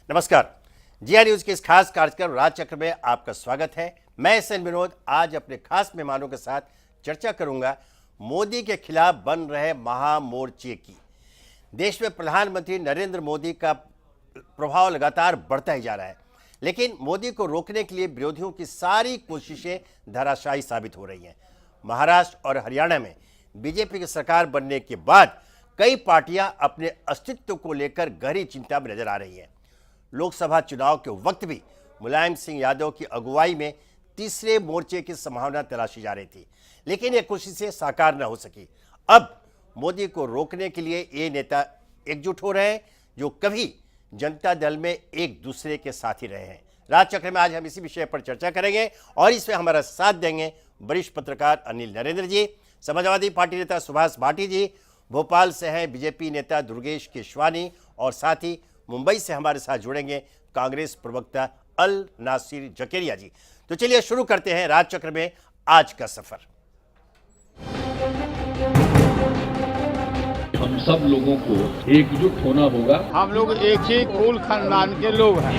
नमस्कार। GR news के इस खास कार्यक्रम राज चक्र में आपका स्वागत है। मैं एसएन विनोद आज अपने खास मेहमानों के साथ चर्चा करूंगा मोदी के खिलाफ बन रहे महामोर्चे की। देश में प्रधानमंत्री नरेंद्र मोदी का प्रभाव लगातार बढ़ता ही जा रहा है, लेकिन मोदी को रोकने के लिए विरोधियों की सारी कोशिशें धराशायी साबित हो रही हैं। महाराष्ट्र और हरियाणा में बीजेपी की सरकार बनने के बाद कई पार्टियां अपने अस्तित्व को लेकर गहरी चिंता में नजर आ रही हैं। लोकसभा चुनाव के वक्त भी मुलायम सिंह यादव की अगुवाई में तीसरे मोर्चे की संभावना तलाशी जा रही थी, लेकिन यह कोशिशें साकार न हो सकी। अब मोदी को रोकने के लिए ये नेता एकजुट हो रहे हैं जो कभी जनता दल में एक दूसरे के साथ ही रहे हैं। राज चक्र में आज हम इसी विषय पर चर्चा करेंगे और इसमें हमारा साथ देंगे वरिष्ठ पत्रकार अनिल नरेंद्र जी, समाजवादी पार्टी नेता सुभाष भाटी जी, भोपाल से हैं बीजेपी नेता दुर्गेश केशवानी और साथ ही मुंबई से हमारे साथ जुड़ेंगे कांग्रेस प्रवक्ता अल नासिर जकेरिया जी। तो चलिए शुरू करते हैं राज चक्र में आज का सफर। हम सब लोगों को एकजुट होना होगा। हम लोग एक ही कुल खानदान के लोग हैं।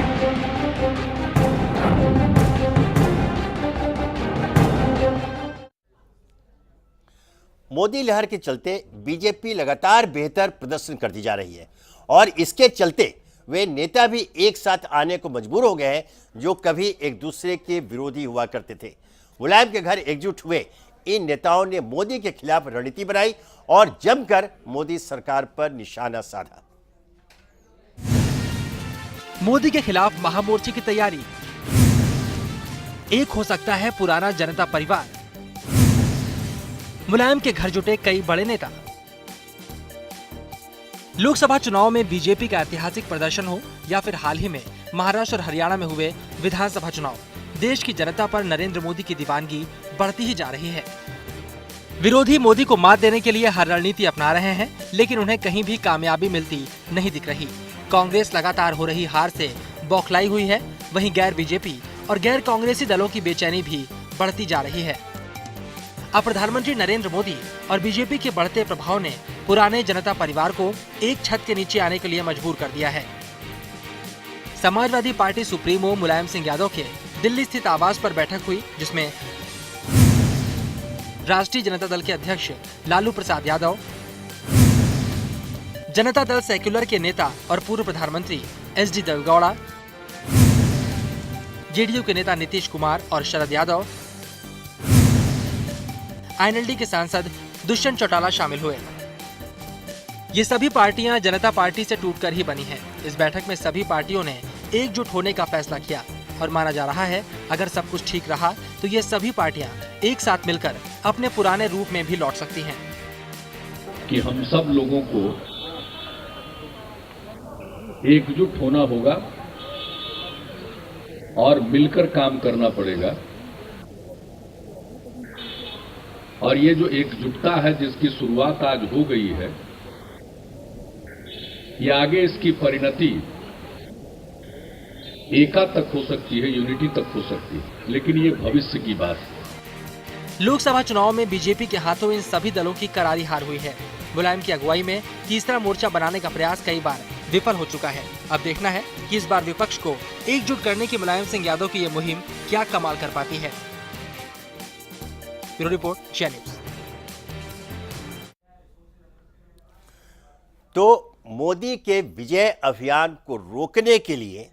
मोदी लहर के चलते बीजेपी लगातार बेहतर प्रदर्शन करती जा रही है और इसके चलते वे नेता भी एक साथ आने को मजबूर हो गए हैं जो कभी एक दूसरे के विरोधी हुआ करते थे। मुलायम के घर एकजुट हुए इन नेताओं ने मोदी के खिलाफ रणनीति बनाई और जमकर मोदी सरकार पर निशाना साधा। मोदी के खिलाफ महामोर्चे की तैयारी। एक हो सकता है पुराना जनता परिवार। मुलायम के घर जुटे कई बड़े नेता। लोकसभा चुनाव में बीजेपी का ऐतिहासिक प्रदर्शन हो या फिर हाल ही में महाराष्ट्र और हरियाणा में हुए विधानसभा चुनाव, देश की जनता पर नरेंद्र मोदी की दीवानगी बढ़ती ही जा रही है। विरोधी मोदी को मात देने के लिए हर रणनीति अपना रहे हैं, लेकिन उन्हें कहीं भी कामयाबी मिलती नहीं दिख रही। कांग्रेस लगातार हो रही हार से बौखलाई हुई है, वहीं गैर बीजेपी और गैर कांग्रेसी दलों की बेचैनी भी बढ़ती जा रही है। अब प्रधानमंत्री नरेंद्र मोदी और बीजेपी के बढ़ते प्रभाव ने पुराने जनता परिवार को एक छत के नीचे आने के लिए मजबूर कर दिया है। समाजवादी पार्टी सुप्रीमो मुलायम सिंह यादव के दिल्ली स्थित आवास पर बैठक हुई, जिसमें राष्ट्रीय जनता दल के अध्यक्ष लालू प्रसाद यादव, जनता दल सेक्युलर के नेता और पूर्व प्रधानमंत्री एसडी देवेगौड़ा, जेडीयू के नेता नीतीश कुमार और शरद यादव, आईएनएलडी के सांसद दुष्यंत चौटाला शामिल हुए। ये सभी पार्टियां जनता पार्टी से टूटकर ही बनी हैं। इस बैठक में सभी पार्टियों ने एकजुट होने का फैसला किया और माना जा रहा है अगर सब कुछ ठीक रहा तो ये सभी पार्टियां एक साथ मिलकर अपने पुराने रूप में भी लौट सकती हैं। कि हम सब लोगों को एकजुट होना होगा और मिलकर काम करना पड़ेगा। और ये जो एकजुटता है जिसकी शुरुआत आज हो गई है, ये आगे इसकी परिणति एका तक हो सकती है, यूनिटी तक हो सकती है, लेकिन ये भविष्य की बात है। लोकसभा चुनाव में बीजेपी के हाथों इन सभी दलों की करारी हार हुई है। मुलायम की अगुवाई में तीसरा मोर्चा बनाने का प्रयास कई बार विफल हो चुका है। अब देखना है कि इस बार विपक्ष को एकजुट करने की मुलायम सिंह यादव की ये मुहिम क्या कमाल कर पाती है। Bureau report, GR news. तो मोदी के विजय अभियान को रोकने के लिए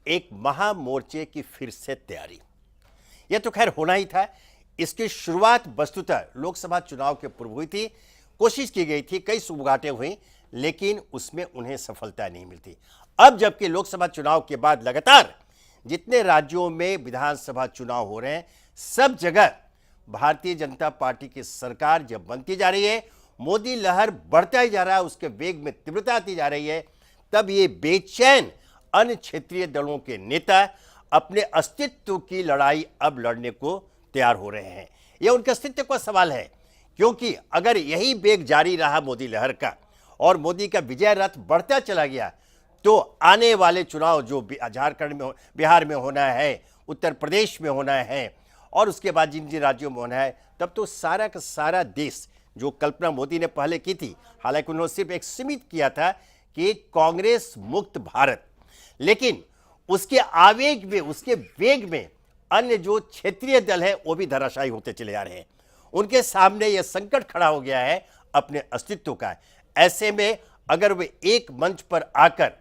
एक महामोर्चे की फिर से तैयारी, यह तो खैर होना ही था। इसकी शुरुआत वस्तुतः लोकसभा चुनाव के पूर्व हुई थी। कोशिश की गई थी, कई सुबगाटें हुई, लेकिन उसमें उन्हें सफलता नहीं मिलती। अब जबकि लोकसभा चुनाव के बाद लगातार जितने राज्यों में विधानसभा चुनाव हो रहे हैं, सब जगह भारतीय जनता पार्टी की सरकार जब बनती जा रही है, मोदी लहर बढ़ता ही जा रहा है, उसके वेग में तीव्रता आती जा रही है, तब ये बेचैन अन्य क्षेत्रीय दलों के नेता अपने अस्तित्व की लड़ाई अब लड़ने को तैयार हो रहे हैं। यह उनके अस्तित्व का सवाल है, क्योंकि अगर यही वेग जारी रहा मोदी लहर का और मोदी का विजय रथ बढ़ता चला गया, तो आने वाले चुनाव जो झारखंड में, बिहार में होना है, उत्तर प्रदेश में होना है और उसके बाद जिन जिन राज्यों में होना है, तब तो सारा का सारा देश, जो कल्पना मोदी ने पहले की थी, हालांकि उन्होंने सिर्फ एक सीमित किया था कि कांग्रेस मुक्त भारत, लेकिन उसके आवेग में, उसके वेग में अन्य जो क्षेत्रीय दल है वो भी धराशायी होते चले जा रहे हैं। उनके सामने यह संकट खड़ा हो गया है अपने अस्तित्व का। ऐसे में अगर वे एक मंच पर आकर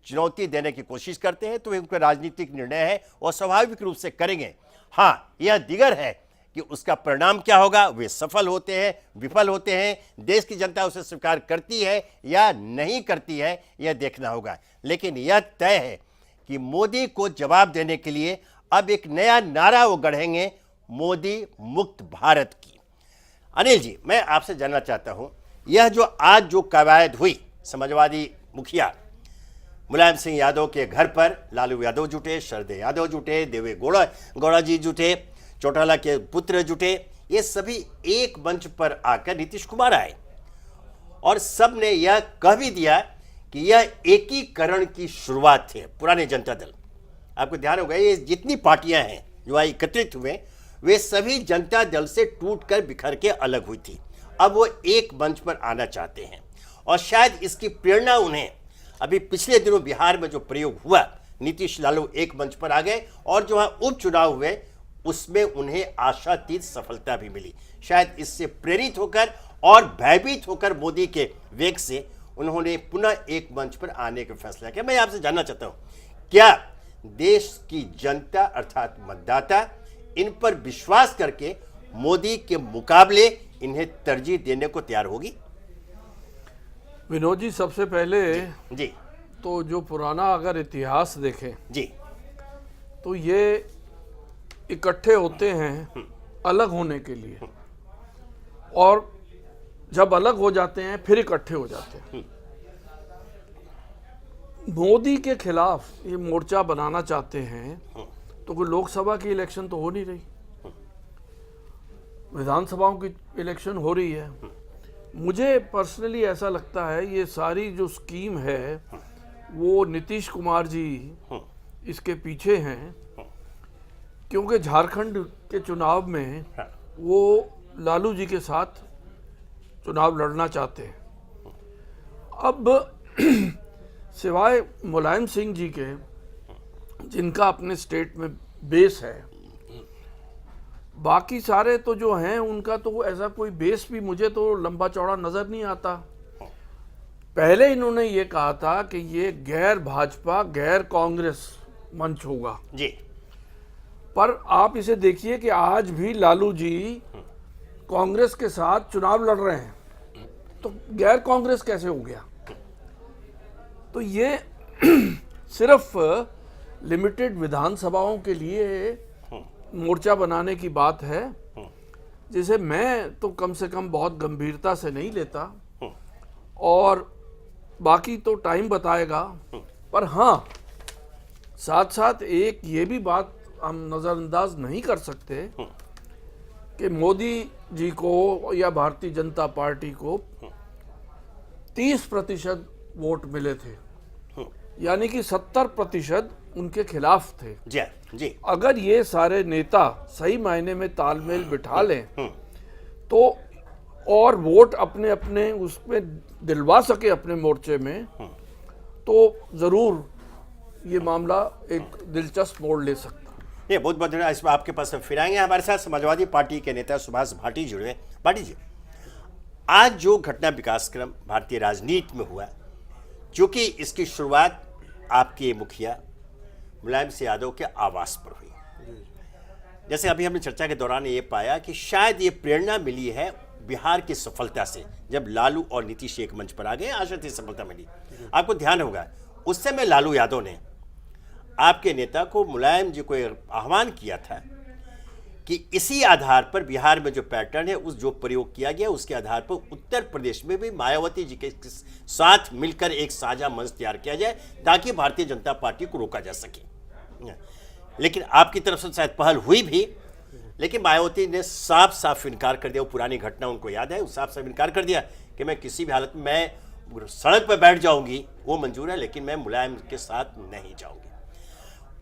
चुनौती देने की कोशिश करते हैं तो उनका राजनीतिक निर्णय है और स्वाभाविक रूप से करेंगे। हाँ, यह दिगर है कि उसका परिणाम क्या होगा, वे सफल होते हैं, विफल होते हैं, देश की जनता उसे स्वीकार करती है या नहीं करती है, यह देखना होगा। लेकिन यह तय है कि मोदी को जवाब देने के लिए अब एक नया नारा वो गढ़ेंगे, मोदी मुक्त भारत की। अनिल जी, मैं आपसे जानना चाहता हूं, यह जो आज जो कवायद हुई, समाजवादी मुखिया मुलायम सिंह यादव के घर पर लालू यादव जुटे, शरद यादव जुटे, देवे गौड़ा जी जुटे, चौटाला के पुत्र जुटे, ये सभी एक मंच पर आकर नीतीश कुमार आए और सब ने यह कह भी दिया कि यह एकीकरण की शुरुआत थी। पुराने जनता दल, आपको ध्यान होगा, ये जितनी पार्टियां हैं जो आज एकत्रित हुए, वे सभी जनता दल से टूटकर बिखर के अलग हुई थी। अब वो एक मंच पर आना चाहते हैं और शायद इसकी प्रेरणा उन्हें अभी पिछले दिनों बिहार में जो प्रयोग हुआ, नीतीश लालू एक मंच पर आ गए और जो वहाँ उपचुनाव हुए उसमें उन्हें आशातीत सफलता भी मिली। शायद इससे प्रेरित होकर और भयभीत होकर मोदी के वेग से उन्होंने पुनः एक मंच पर आने का फैसला किया। मैं आपसे जानना चाहता हूँ, क्या देश की जनता अर्थात मतदाता इन पर विश्वास करके मोदी के मुकाबले इन्हें तरजीह देने को तैयार होगी? विनोद जी, सबसे पहले जी तो जो पुराना अगर इतिहास देखें जी, तो ये इकट्ठे होते हैं अलग होने के लिए, और जब अलग हो जाते हैं फिर इकट्ठे हो जाते हैं। मोदी के खिलाफ ये मोर्चा बनाना चाहते हैं, तो कोई लोकसभा की इलेक्शन तो हो नहीं रही, विधानसभाओं की इलेक्शन हो रही है। मुझे पर्सनली ऐसा लगता है ये सारी जो स्कीम है वो नीतीश कुमार जी इसके पीछे हैं, क्योंकि झारखंड के चुनाव में वो लालू जी के साथ चुनाव लड़ना चाहते हैं। अब सिवाय मुलायम सिंह जी के, जिनका अपने स्टेट में बेस है, बाकी सारे तो जो हैं उनका तो ऐसा कोई बेस भी मुझे तो लंबा चौड़ा नजर नहीं आता। पहले इन्होंने ये कहा था कि ये गैर भाजपा गैर कांग्रेस मंच होगा जी, पर आप इसे देखिए कि आज भी लालू जी कांग्रेस के साथ चुनाव लड़ रहे हैं, तो गैर कांग्रेस कैसे हो गया? तो ये सिर्फ लिमिटेड विधानसभाओं के लिए मोर्चा बनाने की बात है, जिसे मैं तो कम से कम बहुत गंभीरता से नहीं लेता, और बाकी तो टाइम बताएगा। पर हाँ, साथ साथ एक ये भी बात हम नज़रअंदाज नहीं कर सकते कि मोदी जी को या भारतीय जनता पार्टी को 30% वोट मिले थे, यानी कि 70% उनके खिलाफ थे। जी जी, अगर ये सारे नेता सही मायने में तालमेल बिठा लें तो और वोट अपने अपने उसमें दिलवा सके अपने मोर्चे में, तो जरूर ये मामला एक दिलचस्प मोड़ ले सकता। ये बहुत बहुत धन्यवाद। इसमें आपके पास हम फिर आएंगे। हमारे साथ समाजवादी पार्टी के नेता सुभाष भाटी जुड़े। भाटी जी, आज जो घटना विकासक्रम भारतीय राजनीति में हुआ, चूंकि इसकी शुरुआत आपके मुखिया मुलायम सिंह यादव के आवास पर हुई, जैसे अभी हमने चर्चा के दौरान ये पाया कि शायद ये प्रेरणा मिली है बिहार की सफलता से, जब लालू और नीतीश एक मंच पर आ गए, आशातीत सफलता मिली। आपको ध्यान होगा उस समय लालू यादव ने आपके नेता को, मुलायम जी को आह्वान किया था कि इसी आधार पर बिहार में जो पैटर्न है, उस जो प्रयोग किया गया उसके आधार पर उत्तर प्रदेश में भी मायावती जी के साथ मिलकर एक साझा मंच तैयार किया जाए ताकि भारतीय जनता पार्टी को रोका जा सके। लेकिन आपकी तरफ से शायद पहल हुई भी, लेकिन मायावती ने साफ साफ इनकार कर दिया। वो पुरानी घटना उनको याद है, वो साफ साफ इनकार कर दिया कि मैं किसी भी हालत में मैं सड़क पर बैठ जाऊंगी वो मंजूर है, लेकिन मैं मुलायम के साथ नहीं जाऊंगी।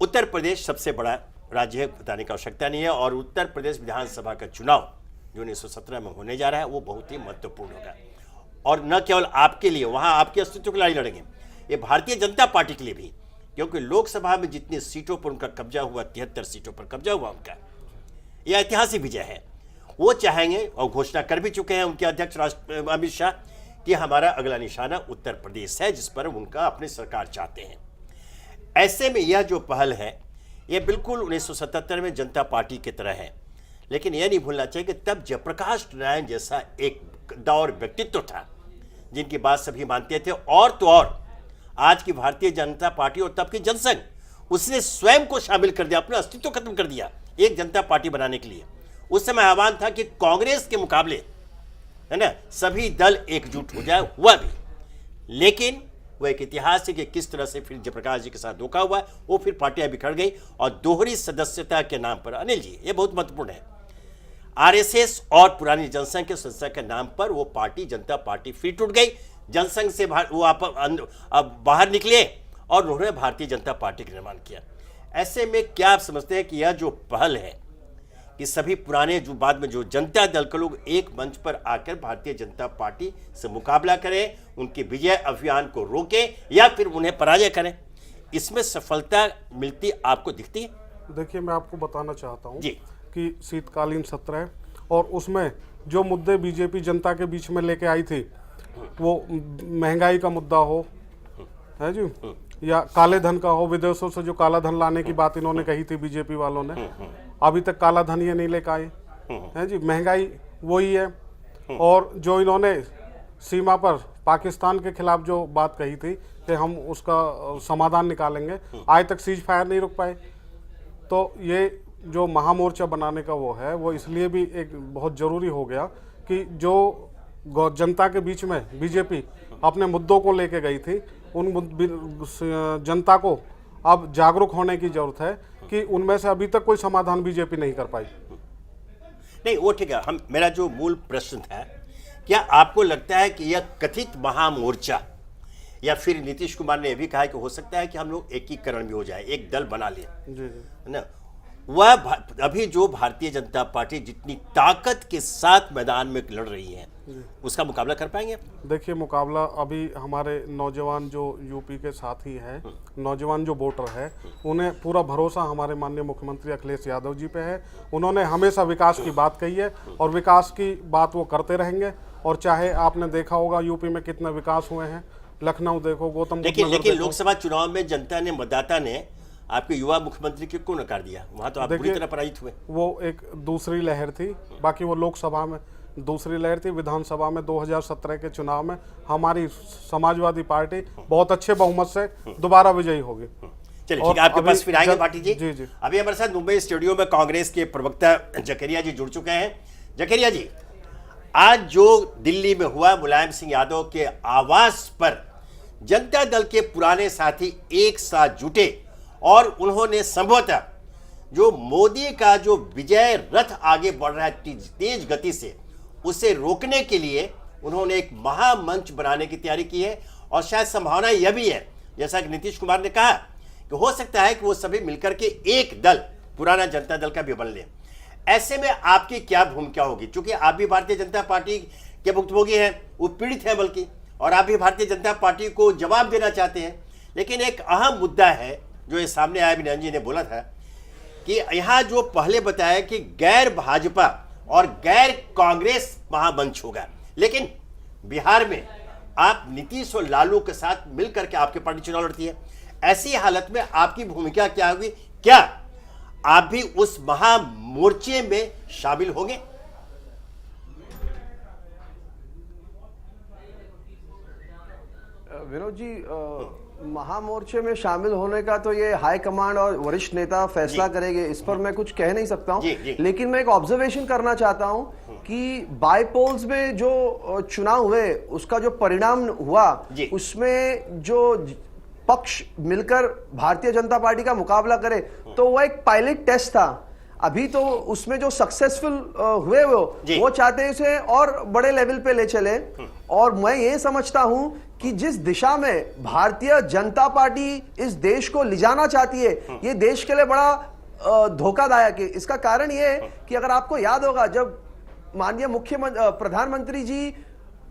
उत्तर प्रदेश सबसे बड़ा राज्य है, बताने की आवश्यकता नहीं है, और उत्तर प्रदेश विधानसभा का चुनाव जो 1917 में होने जा रहा है वो बहुत ही महत्वपूर्ण होगा। और न केवल आपके लिए, वहां आपके अस्तित्व की लड़ाई लड़ेंगे, ये भारतीय जनता पार्टी के लिए भी, क्योंकि लोकसभा में जितनी सीटों पर उनका कब्जा हुआ, 73 सीटों पर कब्जा हुआ उनका, यह ऐतिहासिक विजय है। वो चाहेंगे और घोषणा कर भी चुके हैं उनके अध्यक्ष अमित शाह कि हमारा अगला निशाना उत्तर प्रदेश है, जिस पर उनका अपनी सरकार चाहते हैं। ऐसे में यह जो पहल है यह बिल्कुल 1977 में जनता पार्टी की तरह है, लेकिन यह नहीं भूलना चाहिए कि तब जयप्रकाश नारायण जैसा एक दौर व्यक्तित्व था जिनकी बात सभी मानते थे, और तो और आज की भारतीय जनता पार्टी और तब की जनसंघ, उसने स्वयं को शामिल कर दिया, अपना अस्तित्व खत्म कर दिया एक जनता पार्टी बनाने के लिए। उस समय आह्वान था कि कांग्रेस के मुकाबले, है ना, सभी दल एकजुट हो जाए, हुआ भी, लेकिन वह एक इतिहास है कि किस तरह से फिर जयप्रकाश जी के साथ धोखा हुआ, वो फिर पार्टियां बिखर गई और दोहरी सदस्यता के नाम पर, अनिल जी ये बहुत महत्वपूर्ण है, आरएसएस और पुरानी जनसंघ के सदस्य के नाम पर वो पार्टी जनता पार्टी फिर टूट गई। जनसंघ से वो अब बाहर निकले और उन्होंने भारतीय जनता पार्टी का निर्माण किया। ऐसे में क्या आप समझते हैं कि यह जो पहल है कि सभी पुराने जो बाद में जो जनता दल के लोग एक मंच पर आकर भारतीय जनता पार्टी से मुकाबला करें, उनके विजय अभियान को रोकें या फिर उन्हें पराजय करें, इसमें सफलता मिलती आपको दिखती है? देखिए, मैं आपको बताना चाहता हूँ जी कि शीतकालीन सत्र है और उसमें जो मुद्दे बीजेपी जनता के बीच में लेके आई थी, वो महंगाई का मुद्दा हो, है जी, या काले धन का हो, विदेशों से जो काला धन लाने की बात इन्होंने कही थी बीजेपी वालों ने, अभी तक काला धन ये नहीं लेकर आए, है जी, महंगाई वही है। और जो इन्होंने सीमा पर पाकिस्तान के खिलाफ जो बात कही थी कि हम उसका समाधान निकालेंगे, आज तक सीज फायर नहीं रुक पाए। तो ये जो महामोर्चा बनाने का वो है, वो इसलिए भी एक बहुत ज़रूरी हो गया कि जो जनता के बीच में बीजेपी अपने मुद्दों को लेके गई थी, उन जनता को अब जागरूक होने की जरूरत है कि उनमें से अभी तक कोई समाधान बीजेपी नहीं कर पाई। नहीं, वो ठीक है। मेरा जो मूल प्रश्न था, क्या आपको लगता है कि यह कथित महामोर्चा, या फिर नीतीश कुमार ने यह भी कहा कि हो सकता है कि हम लोग एकीकरण भी हो जाए, एक दल बना लें, है ना, वह अभी जो भारतीय जनता पार्टी जितनी ताकत के साथ मैदान में लड़ रही है उसका मुकाबला कर पाएंगे? देखिए, मुकाबला अभी हमारे नौजवान जो यूपी के साथी हैं, नौजवान जो वोटर है, उन्हें पूरा भरोसा हमारे माननीय मुख्यमंत्री अखिलेश यादव जी पे है। उन्होंने हमेशा विकास की बात कही है और विकास की बात वो करते रहेंगे। और चाहे आपने देखा होगा यूपी में कितने विकास हुए हैं, लखनऊ देखो, गौतम बुद्ध नगर लेकिन देखो। लोकसभा चुनाव में जनता ने, मतदाता ने आपके युवा मुख्यमंत्री को क्यों नकार दिया? वहां तो आप बुरी तरह पराजित हुए। वो एक दूसरी लहर थी, बाकी वो लोकसभा में दूसरी लहर थी। विधानसभा में 2017 के चुनाव में हमारी समाजवादी पार्टी बहुत अच्छे बहुमत से दोबारा विजयी होगी। चलिए ठीक है, आपके पास फिर आएंगे भाटी जी। जी जी। अभी हमारे साथ मुंबई स्टूडियो में कांग्रेस के प्रवक्ता जकरिया जी जुड़ चुके हैं। जकरिया जी, आज जो दिल्ली में हुआ, मुलायम सिंह यादव के आवास पर जनता दल के पुराने साथी एक साथ जुटे और उन्होंने संभवतः जो मोदी का जो विजय रथ आगे बढ़ रहा है तेज गति से, उसे रोकने के लिए उन्होंने एक महामंच बनाने की तैयारी की है। और शायद संभावना यह भी है, जैसा कि नीतीश कुमार ने कहा, कि हो सकता है कि वो सभी मिलकर के एक दल, पुराना जनता दल का भी बन ले। ऐसे में आपकी क्या भूमिका होगी? क्योंकि आप भी भारतीय जनता पार्टी के भुक्तभोगी हैं, वो पीड़ित हैं बल्कि, और आप भी भारतीय जनता पार्टी को जवाब देना चाहते हैं। लेकिन एक अहम मुद्दा है जो ये सामने आया, निरंजन जी ने बोला था कि यहाँ जो पहले बताया कि गैर भाजपा और गैर कांग्रेस महामंच होगा, लेकिन बिहार में आप नीतीश और लालू के साथ मिलकर के आपकी पार्टी चुनाव लड़ती है। ऐसी हालत में आपकी भूमिका क्या होगी? क्या आप भी उस महामोर्चे में शामिल होंगे? विनोद जी, महामोर्चे में शामिल होने का तो ये हाई कमांड और वरिष्ठ नेता फैसला करेंगे, इस पर मैं कुछ कह नहीं सकता हूं। लेकिन मैं एक ऑब्जर्वेशन करना चाहता हूं कि बाईपोल्स में जो चुनाव हुए उसका जो परिणाम हुआ उसमें जो पक्ष मिलकर भारतीय जनता पार्टी का मुकाबला करे तो वो एक पायलट टेस्ट था। अभी तो उसमें जो सक्सेसफुल हुए वो चाहते हैं उसे और बड़े लेवल पे ले चले। और मैं ये समझता हूं कि जिस दिशा में भारतीय जनता पार्टी इस देश को ले जाना चाहती है ये देश के लिए बड़ा धोखादायक है। इसका कारण ये है कि अगर आपको याद होगा जब माननीय प्रधानमंत्री जी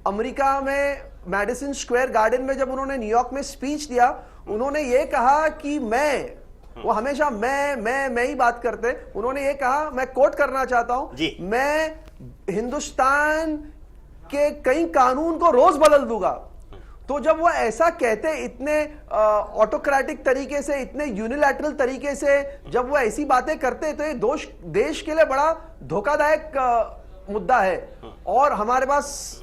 अमेरिका में मैडिसन स्क्वायर गार्डन में जब उन्होंने न्यूयॉर्क में स्पीच दिया, उन्होंने ये कहा कि वो हमेशा मैं ही बात करते। उन्होंने ये कहा, मैं कोट करना चाहता हूं, मैं हिंदुस्तान के कई कानून को रोज बदल दूंगा। तो जब वो ऐसा कहते, इतने ऑटोक्रेटिक तरीके से, इतने यूनिलैटरल तरीके से जब वो ऐसी बातें करते तो ये देश के लिए बड़ा धोखादायक मुद्दा है। और हमारे पास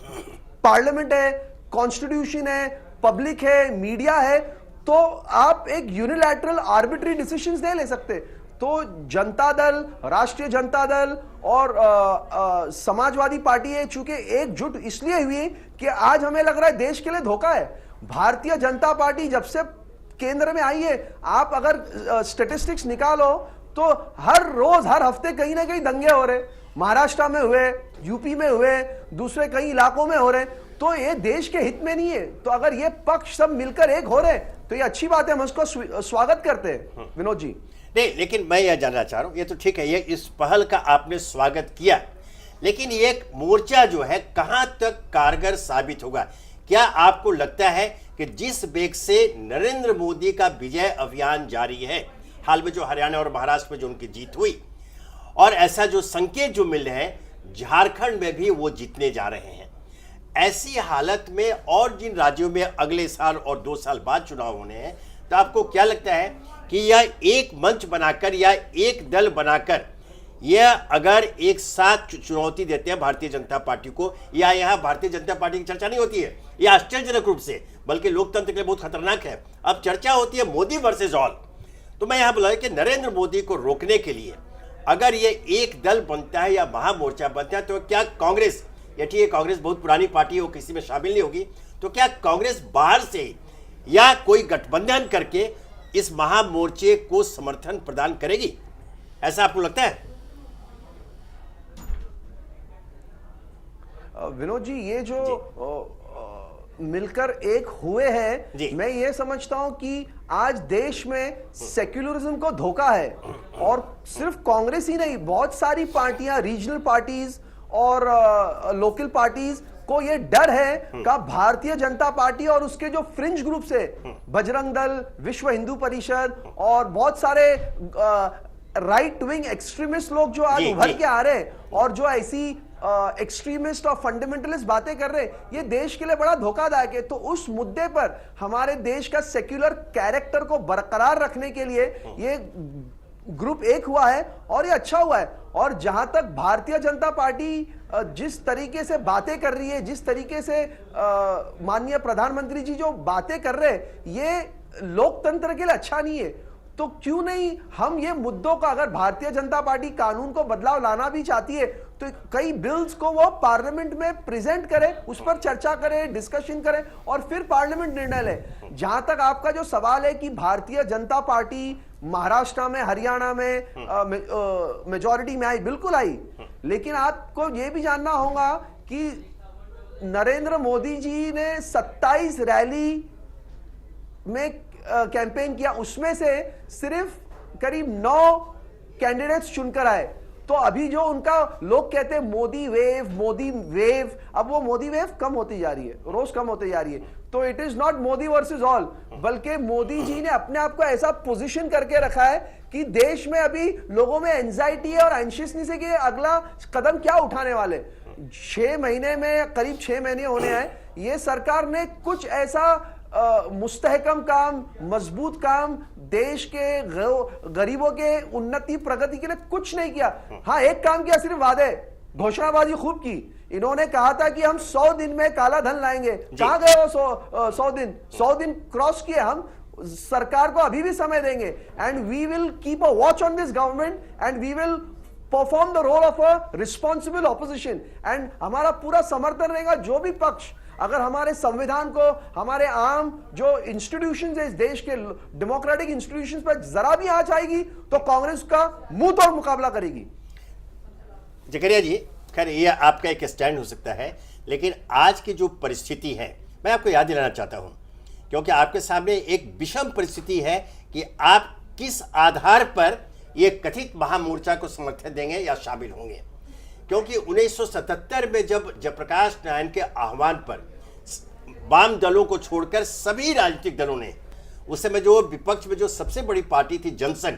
पार्लियामेंट है, कॉन्स्टिट्यूशन है, पब्लिक है, मीडिया है, तो आप एक यूनिलैटरल आर्बिट्री डिसीजंस नहीं ले सकते। तो जनता दल, राष्ट्रीय जनता दल और समाजवादी पार्टी है चूंकि एकजुट इसलिए हुई कि आज हमें लग रहा है देश के लिए धोखा है। भारतीय जनता पार्टी जब से केंद्र में आई है, आप अगर स्टैटिस्टिक्स निकालो तो हर रोज हर हफ्ते कहीं ना कहीं दंगे हो रहे, महाराष्ट्र में हुए, यूपी में हुए, दूसरे कई इलाकों में हो रहे। तो ये देश के हित में नहीं है। तो अगर ये पक्ष सब मिलकर एक हो रहे तो ये अच्छी बात है, हम उसको स्वागत करते हैं। विनोद जी, नहीं, लेकिन मैं यह जानना चाह रहा हूं, ये तो ठीक है, ये इस पहल का आपने स्वागत किया, लेकिन ये एक मोर्चा जो है कहां तक कारगर साबित होगा? क्या आपको लगता है कि जिस वेग से नरेंद्र मोदी का विजय अभियान जारी है, हाल में जो हरियाणा और महाराष्ट्र में जो उनकी जीत हुई, और ऐसा जो संकेत जो मिल रहे हैं झारखंड में भी वो जीतने जा रहे हैं, ऐसी हालत में और जिन राज्यों में अगले साल और 2 साल बाद चुनाव होने हैं, तो आपको क्या लगता है कि यह एक मंच बनाकर या एक दल बनाकर यह अगर एक साथ चुनौती देते हैं भारतीय जनता पार्टी को, या यहां भारतीय जनता पार्टी की चर्चा नहीं होती है, यह आश्चर्यजनक रूप से बल्कि लोकतंत्र के लिए बहुत खतरनाक है, अब चर्चा होती है मोदी वर्सेस ऑल। तो मैं यहां बुलाया कि नरेंद्र मोदी को रोकने के लिए अगर ये एक दल बनता है या महामोर्चा बनता है, तो क्या कांग्रेस, या ठीक है कांग्रेस बहुत पुरानी पार्टी है, वो किसी में शामिल नहीं होगी, तो क्या कांग्रेस बाहर से या कोई गठबंधन करके इस महामोर्चे को समर्थन प्रदान करेगी? ऐसा आपको लगता है? विनोद जी, ये जो मिलकर एक हुए हैं, मैं ये समझता हूं कि आज देश में सेक्युलरिज्म को धोखा है। और सिर्फ कांग्रेस ही नहीं, बहुत सारी पार्टियां, रीजनल पार्टीज और लोकल पार्टीज को ये डर है कि भारतीय जनता पार्टी और उसके जो फ्रिंज ग्रुप्स है, बजरंग दल, विश्व हिंदू परिषद और बहुत सारे राइट विंग एक्सट्रीमिस्ट लोग जो आज उभर के आ रहे हैं और जो ऐसी एक्सट्रीमिस्ट और फंडामेंटलिस्ट बातें कर रहे हैं, ये देश के लिए बड़ा धोखादायक है। तो उस मुद्दे पर हमारे देश का सेक्युलर कैरेक्टर को बरकरार रखने के लिए ये ग्रुप एक हुआ है और ये अच्छा हुआ है। और जहां तक भारतीय जनता पार्टी जिस तरीके से बातें कर रही है, जिस तरीके से माननीय प्रधानमंत्री जी जो बातें कर रहे हैं, ये लोकतंत्र के लिए अच्छा नहीं है। तो क्यों नहीं हम ये मुद्दों का, अगर भारतीय जनता पार्टी कानून को बदलाव लाना भी चाहती है तो कई बिल्स को वो पार्लियामेंट में प्रेजेंट करे, उस पर चर्चा करे, डिस्कशन करे और फिर पार्लियामेंट निर्णय ले। जहां तक आपका जो सवाल है कि भारतीय जनता पार्टी महाराष्ट्र में, हरियाणा में मेजॉरिटी में आई, बिल्कुल आई, लेकिन आपको यह भी जानना होगा कि नरेंद्र मोदी जी ने 27 रैली में कैंपेन किया, उसमें से सिर्फ करीब 9 कैंडिडेट्स चुनकर आए। तो अभी जो उनका लोग कहते हैं मोदी वेव, अब वो मोदी वेव कम होती जा रही है, रोज कम होती जा रही है। तो it is not Modi versus all, बल्कि मोदी जी ने अपने आप को ऐसा पोजीशन करके रखा है कि देश में अभी लोगों में एंजाइटी है और एंशियसनेस है कि अगला कदम क्या उठाने वाले। 6 महीने में, करीब 6 महीने होने हैं, ये सरकार ने कुछ ऐसा मुस्तहकम काम, मजबूत काम, देश के गरीबों के उन्नति प्रगति के लिए कुछ नहीं किया। हाँ, एक काम किया, सिर्फ वादे, घोषणाबाजी खूब की इन्होंने कहा था कि हम 100 दिन में काला धन लाएंगे। कहां गए वो 100 दिन क्रॉस किए। हम सरकार को अभी भी समय देंगे and we will keep a watch on this government and we will perform the role of a responsible opposition and हमारा पूरा समर्थन रहेगा। जो भी पक्ष अगर हमारे संविधान को, हमारे आम जो इंस्टीट्यूशंस है इस देश के डेमोक्रेटिक इंस्टीट्यूशंस पर जरा भी आंच आएगी तो कांग्रेस का मुंह तोड़ मुकाबला करेगी। जकरिया जी, खैर ये आपका एक स्टैंड हो सकता है, लेकिन आज की जो परिस्थिति है मैं आपको याद दिलाना चाहता हूं, क्योंकि आपके सामने एक विषम परिस्थिति है कि आप किस आधार पर ये कथित महामोर्चा को समर्थन देंगे या शामिल होंगे। क्योंकि 1977 में जब जयप्रकाश नारायण के आह्वान पर वाम दलों को छोड़कर सभी राजनीतिक दलों ने, उस समय जो विपक्ष में जो सबसे बड़ी पार्टी थी जनसंघ,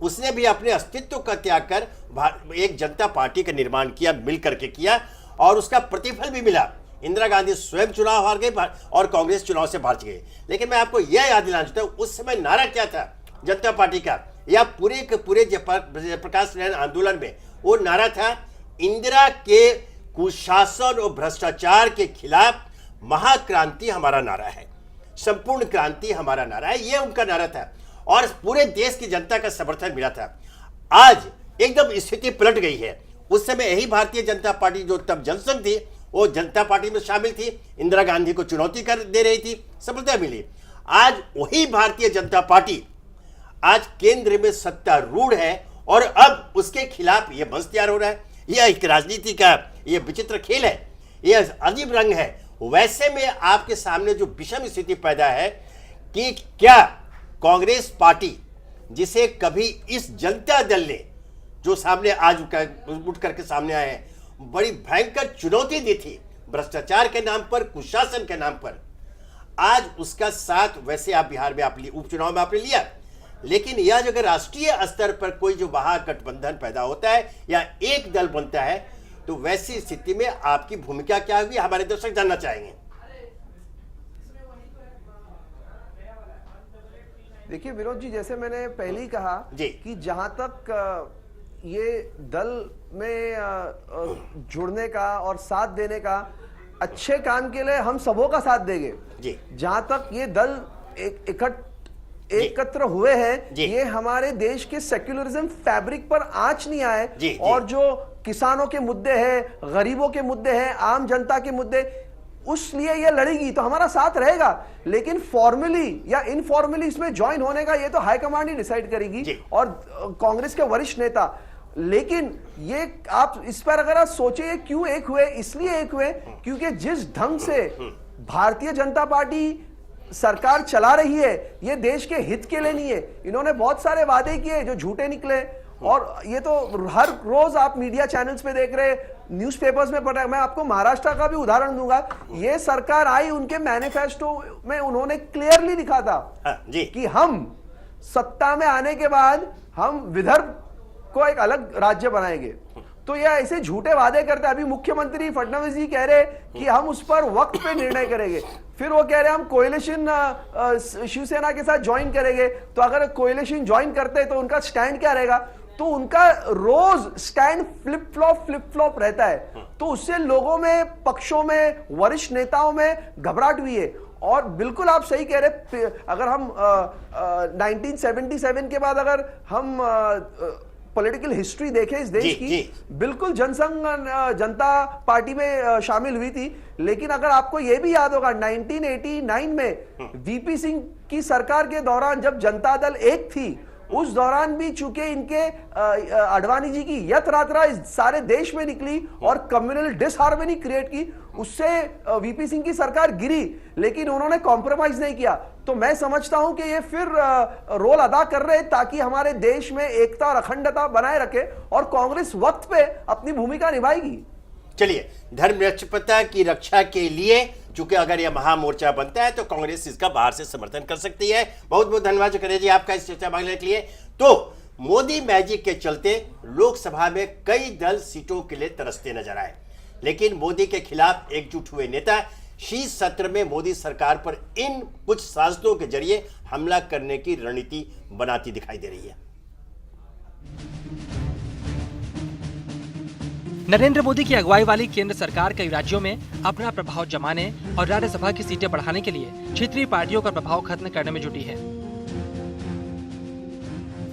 उसने भी अपने अस्तित्व का त्याग कर एक जनता पार्टी का निर्माण किया, मिल करके किया, और उसका प्रतिफल भी मिला। इंदिरा गांधी स्वयं चुनाव हार गए और कांग्रेस चुनाव से बाहर गए। लेकिन मैं आपको यह याद दिलाना चाहता हूं, उस समय नारा क्या था जनता पार्टी का, या पूरे के पूरे जयप्रकाश नारायण आंदोलन में वो नारा था, इंदिरा के कुशासन और भ्रष्टाचार के खिलाफ महाक्रांति हमारा नारा है, संपूर्ण क्रांति हमारा नारा है। ये उनका नारा था और पूरे देश की जनता का समर्थन मिला था। आज एकदम स्थिति पलट गई है। उस समय यही भारतीय जनता पार्टी जो तब जनसंघ थी वो जनता पार्टी में शामिल थी, इंदिरा गांधी को चुनौती कर दे रही थी, सफलता मिली। आज वही भारतीय जनता पार्टी आज केंद्र में सत्तारूढ़ है और अब उसके खिलाफ यह मंच तैयार हो रहा है। यह एक राजनीति का यह विचित्र खेल है, यह अजीब रंग है। वैसे में आपके सामने जो विषम स्थिति पैदा है कि क्या कांग्रेस पार्टी, जिसे कभी इस जनता दल ने जो सामने आज उठ करके सामने आए हैं, बड़ी भयंकर चुनौती दी थी भ्रष्टाचार के नाम पर, कुशासन के नाम पर, आज उसका साथ वैसे आप बिहार में आप उपचुनाव में आपने लिया, लेकिन यह अगर राष्ट्रीय स्तर पर कोई जो महागठबंधन पैदा होता है या एक दल बनता है तो वैसी स्थिति में आपकी भूमिका क्या होगी, हमारे दर्शक जानना चाहेंगे। देखिए विनोद जी, जैसे मैंने पहले ही कहा कि जहां तक ये दल में जुड़ने का और साथ देने का, अच्छे काम के लिए हम सबों का साथ देंगे। जहां तक ये दल एकत्र हुए हैं, ये हमारे देश के सेक्युलरिज्म फैब्रिक पर आंच नहीं आए और जो किसानों के मुद्दे हैं, गरीबों के मुद्दे हैं, आम जनता के मुद्दे, उसलिए ये लड़ेगी तो हमारा साथ रहेगा। लेकिन फॉर्मली या इनफॉर्मली इसमें ज्वाइन होने का ये तो हाईकमांड ही डिसाइड करेगी और कांग्रेस के वरिष्ठ नेता। लेकिन ये आप इस पर अगर आप सोचिए क्यों एक हुए, इसलिए एक हुए क्योंकि जिस ढंग से भारतीय जनता पार्टी सरकार चला रही है ये देश के हित के लिए नहीं है। इन्होंने बहुत सारे वादे किए जो झूठे निकले और ये तो हर रोज आप मीडिया चैनल्स पे देख रहे, न्यूज़पेपर्स में पढ़ रहे। मैं आपको महाराष्ट्र का भी उदाहरण दूंगा। ये सरकार आई, उनके मैनिफेस्टो में उन्होंने क्लियरली लिखा था कि हम सत्ता में आने के बाद हम विदर्भ को एक अलग राज्य बनाएंगे। तो ये ऐसे झूठे वादे करते हैं। अभी मुख्यमंत्री फडणवीस जी कह रहे कि हम उस पर वक्त पे निर्णय करेंगे, फिर वो कह रहे हम कोएलिशन शिवसेना के साथ ज्वाइन करेंगे। तो अगर कोएलिशन ज्वाइन करते हैं तो उनका स्टैंड क्या रहेगा? तो उनका रोज स्टैंड फ्लिप फ्लॉप रहता है। तो उससे लोगों में, पक्षों में, वरिष्ठ नेताओं में घबराहट हुई है। और बिल्कुल आप सही कह रहे, अगर हम 1977 के बाद अगर हम पॉलिटिकल हिस्ट्री देखें इस देश की, बिल्कुल जनता पार्टी में शामिल हुई थी। लेकिन अगर आपको यह भी याद होगा 1989 में वीपी सिंह की सरकार के दौरान जब जनता दल एक थी, उस दौरान भी चूंकि इनके अडवाणी जी की यथ यात्रा इस सारे देश में निकली और कम्युनल डिसहार्मनी क्रिएट की, उससे वीपी सिंह की सरकार गिरी, लेकिन उन्होंने कॉम्प्रोमाइज नहीं किया। तो मैं समझता हूं कि ये फिर रोल अदा कर रहे हैं ताकि हमारे देश में एकता और अखंडता बनाए रखे और कांग्रेस वक्त पे अपनी भूमिका निभाएगी। चलिए, धर्मनिरपेक्षता की रक्षा के लिए चूंकि अगर यह महामोर्चा बनता है तो कांग्रेस इसका बाहर से समर्थन कर सकती है। बहुत बहुत धन्यवाद जकरिया जी आपका इस चर्चा भाग लेने के लिए। तो मोदी मैजिक के चलते लोकसभा में कई दल सीटों के लिए तरसते नजर आए, लेकिन मोदी के खिलाफ एकजुट हुए नेता शीत सत्र में मोदी सरकार पर इन कुछ साजिशों के जरिए हमला करने की रणनीति बनाती दिखाई दे रही है। नरेंद्र मोदी की अगुवाई वाली केंद्र सरकार कई राज्यों में अपना प्रभाव जमाने और राज्यसभा की सीटें बढ़ाने के लिए क्षेत्रीय पार्टियों का प्रभाव खत्म करने में जुटी है।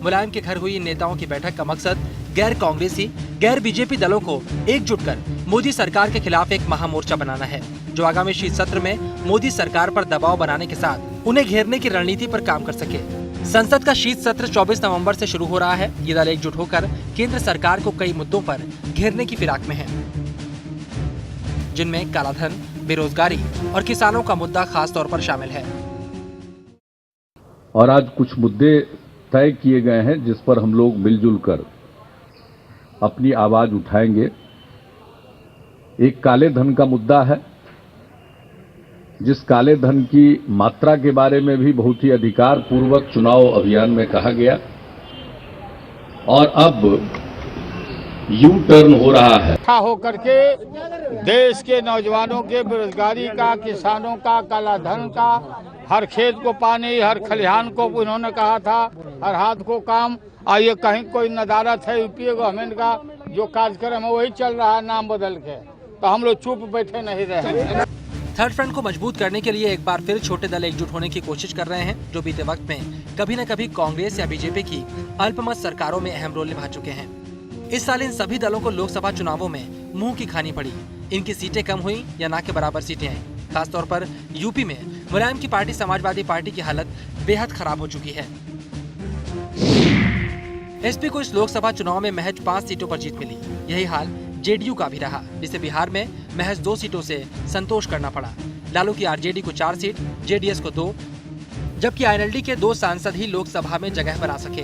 मुलायम के घर हुई इन नेताओं की बैठक का मकसद गैर कांग्रेसी, गैर बीजेपी दलों को एकजुट कर मोदी सरकार के खिलाफ एक महामोर्चा बनाना है, जो आगामी शीत सत्र में मोदी सरकार पर दबाव बनाने के साथ उन्हें घेरने की रणनीति पर काम कर सके। संसद का शीत सत्र 24 नवंबर से शुरू हो रहा है। ये दल एकजुट होकर केंद्र सरकार को कई मुद्दों पर घेरने की फिराक में है, जिनमें कालाधन, बेरोजगारी और किसानों का मुद्दा खास तौर पर शामिल है। और आज कुछ मुद्दे तय किए गए हैं जिस पर हम लोग मिलजुल कर अपनी आवाज उठाएंगे। एक काले धन का मुद्दा है, जिस काले धन की मात्रा के बारे में भी बहुत ही अधिकार पूर्वक चुनाव अभियान में कहा गया और अब यू टर्न हो रहा है। इकट्ठा होकर के देश के नौजवानों के बेरोजगारी का, किसानों का, काला धन का, हर खेत को पानी, हर खलिहान को उन्होंने कहा था, हर हाथ को काम। ये कहीं कोई नदारत है यूपीए गवर्नमेंट का, जो कार्यक्रम है वही चल रहा है नाम बदल के, तो हम लोग चुप बैठे नहीं रहे। थर्ड फ्रंट को मजबूत करने के लिए एक बार फिर छोटे दल एकजुट होने की कोशिश कर रहे हैं, जो बीते वक्त में कभी न कभी कांग्रेस या बीजेपी की अल्पमत सरकारों में अहम रोल निभा चुके हैं। इस साल इन सभी दलों को लोकसभा चुनावों में मुंह की खानी पड़ी। इनकी सीटें कम हुई या ना के बराबर सीटें आई। खासतौर पर यूपी में मुलायम की पार्टी समाजवादी पार्टी की हालत बेहद खराब हो चुकी है। एसपी को इस लोकसभा चुनाव में महज 5 सीटों पर जीत मिली। यही हाल जेडीयू का भी रहा, जिसे बिहार में महज 2 सीटों से संतोष करना पड़ा। लालू की आरजेडी को 4 सीट, जेडीएस को 2, जबकि आईएनएलडी के 2 सांसद ही लोकसभा में जगह बना सके।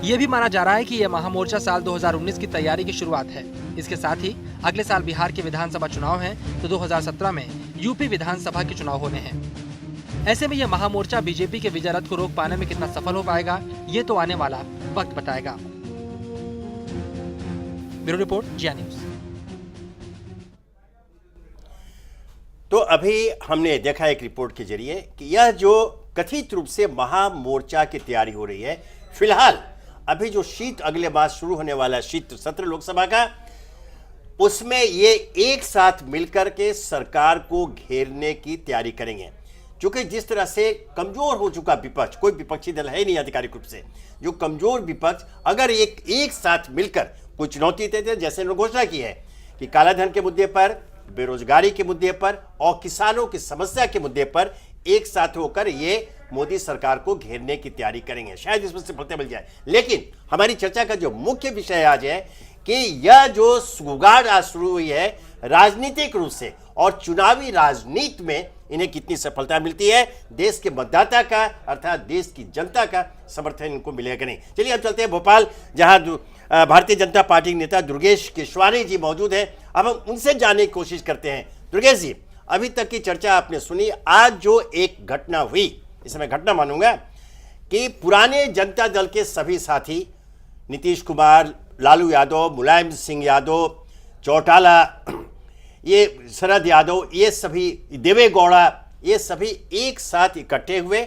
ये भी माना जा रहा है कि यह महामोर्चा साल 2019 की तैयारी की शुरुआत है। इसके साथ ही अगले साल बिहार के विधानसभा चुनाव हैं, तो 2017 में यूपी विधानसभा के चुनाव होने हैं। ऐसे में यह महामोर्चा बीजेपी के विजय रथ को रोक पाने में कितना सफल हो पाएगा, ये तो आने वाला वक्त बताएगा। ब्यूरो रिपोर्ट, जिया न्यूज। तो अभी हमने देखा एक रिपोर्ट के जरिए कि यह जो कथित रूप से महामोर्चा की तैयारी हो रही है, फिलहाल अभी जो अगले मास शुरू होने वाला शीत सत्र लोकसभा का, उसमें ये एक साथ मिलकर के सरकार को घेरने की तैयारी करेंगे। क्योंकि जिस तरह से कमजोर हो चुका विपक्ष, कोई विपक्षी दल है नहीं आधिकारिक रूप से, जो कमजोर विपक्ष अगर एक साथ मिलकर कोई चुनौती देते, जैसे उन्होंने घोषणा की है कि कालाधन के मुद्दे पर, बेरोजगारी के मुद्दे पर और किसानों की समस्या के मुद्दे पर एक साथ होकर ये मोदी सरकार को घेरने की तैयारी करेंगे। शायद इसमें सफलता मिल जाए। लेकिन हमारी चर्चा का जो मुख्य विषय आज है कि यह जो सुगाड़ आज शुरू हुई है राजनीतिक रूप से और चुनावी राजनीति में इन्हें कितनी सफलता मिलती है, देश के मतदाता का अर्थात देश की जनता का समर्थन इनको मिलेगा नहीं। चलिए अब चलते हैं भोपाल, जहां भारतीय जनता पार्टी के नेता दुर्गेश केशवानी जी मौजूद हैं। अब हम उनसे जानने की कोशिश करते हैं। दुर्गेश जी, अभी तक की चर्चा आपने सुनी, आज जो एक घटना हुई, इसे मैं घटना मानूंगा कि पुराने जनता दल के सभी साथी नीतीश कुमार, लालू यादव, मुलायम सिंह यादव, चौटाला, ये शरद यादव, ये सभी देवे गौड़ा, ये सभी एक साथ इकट्ठे हुए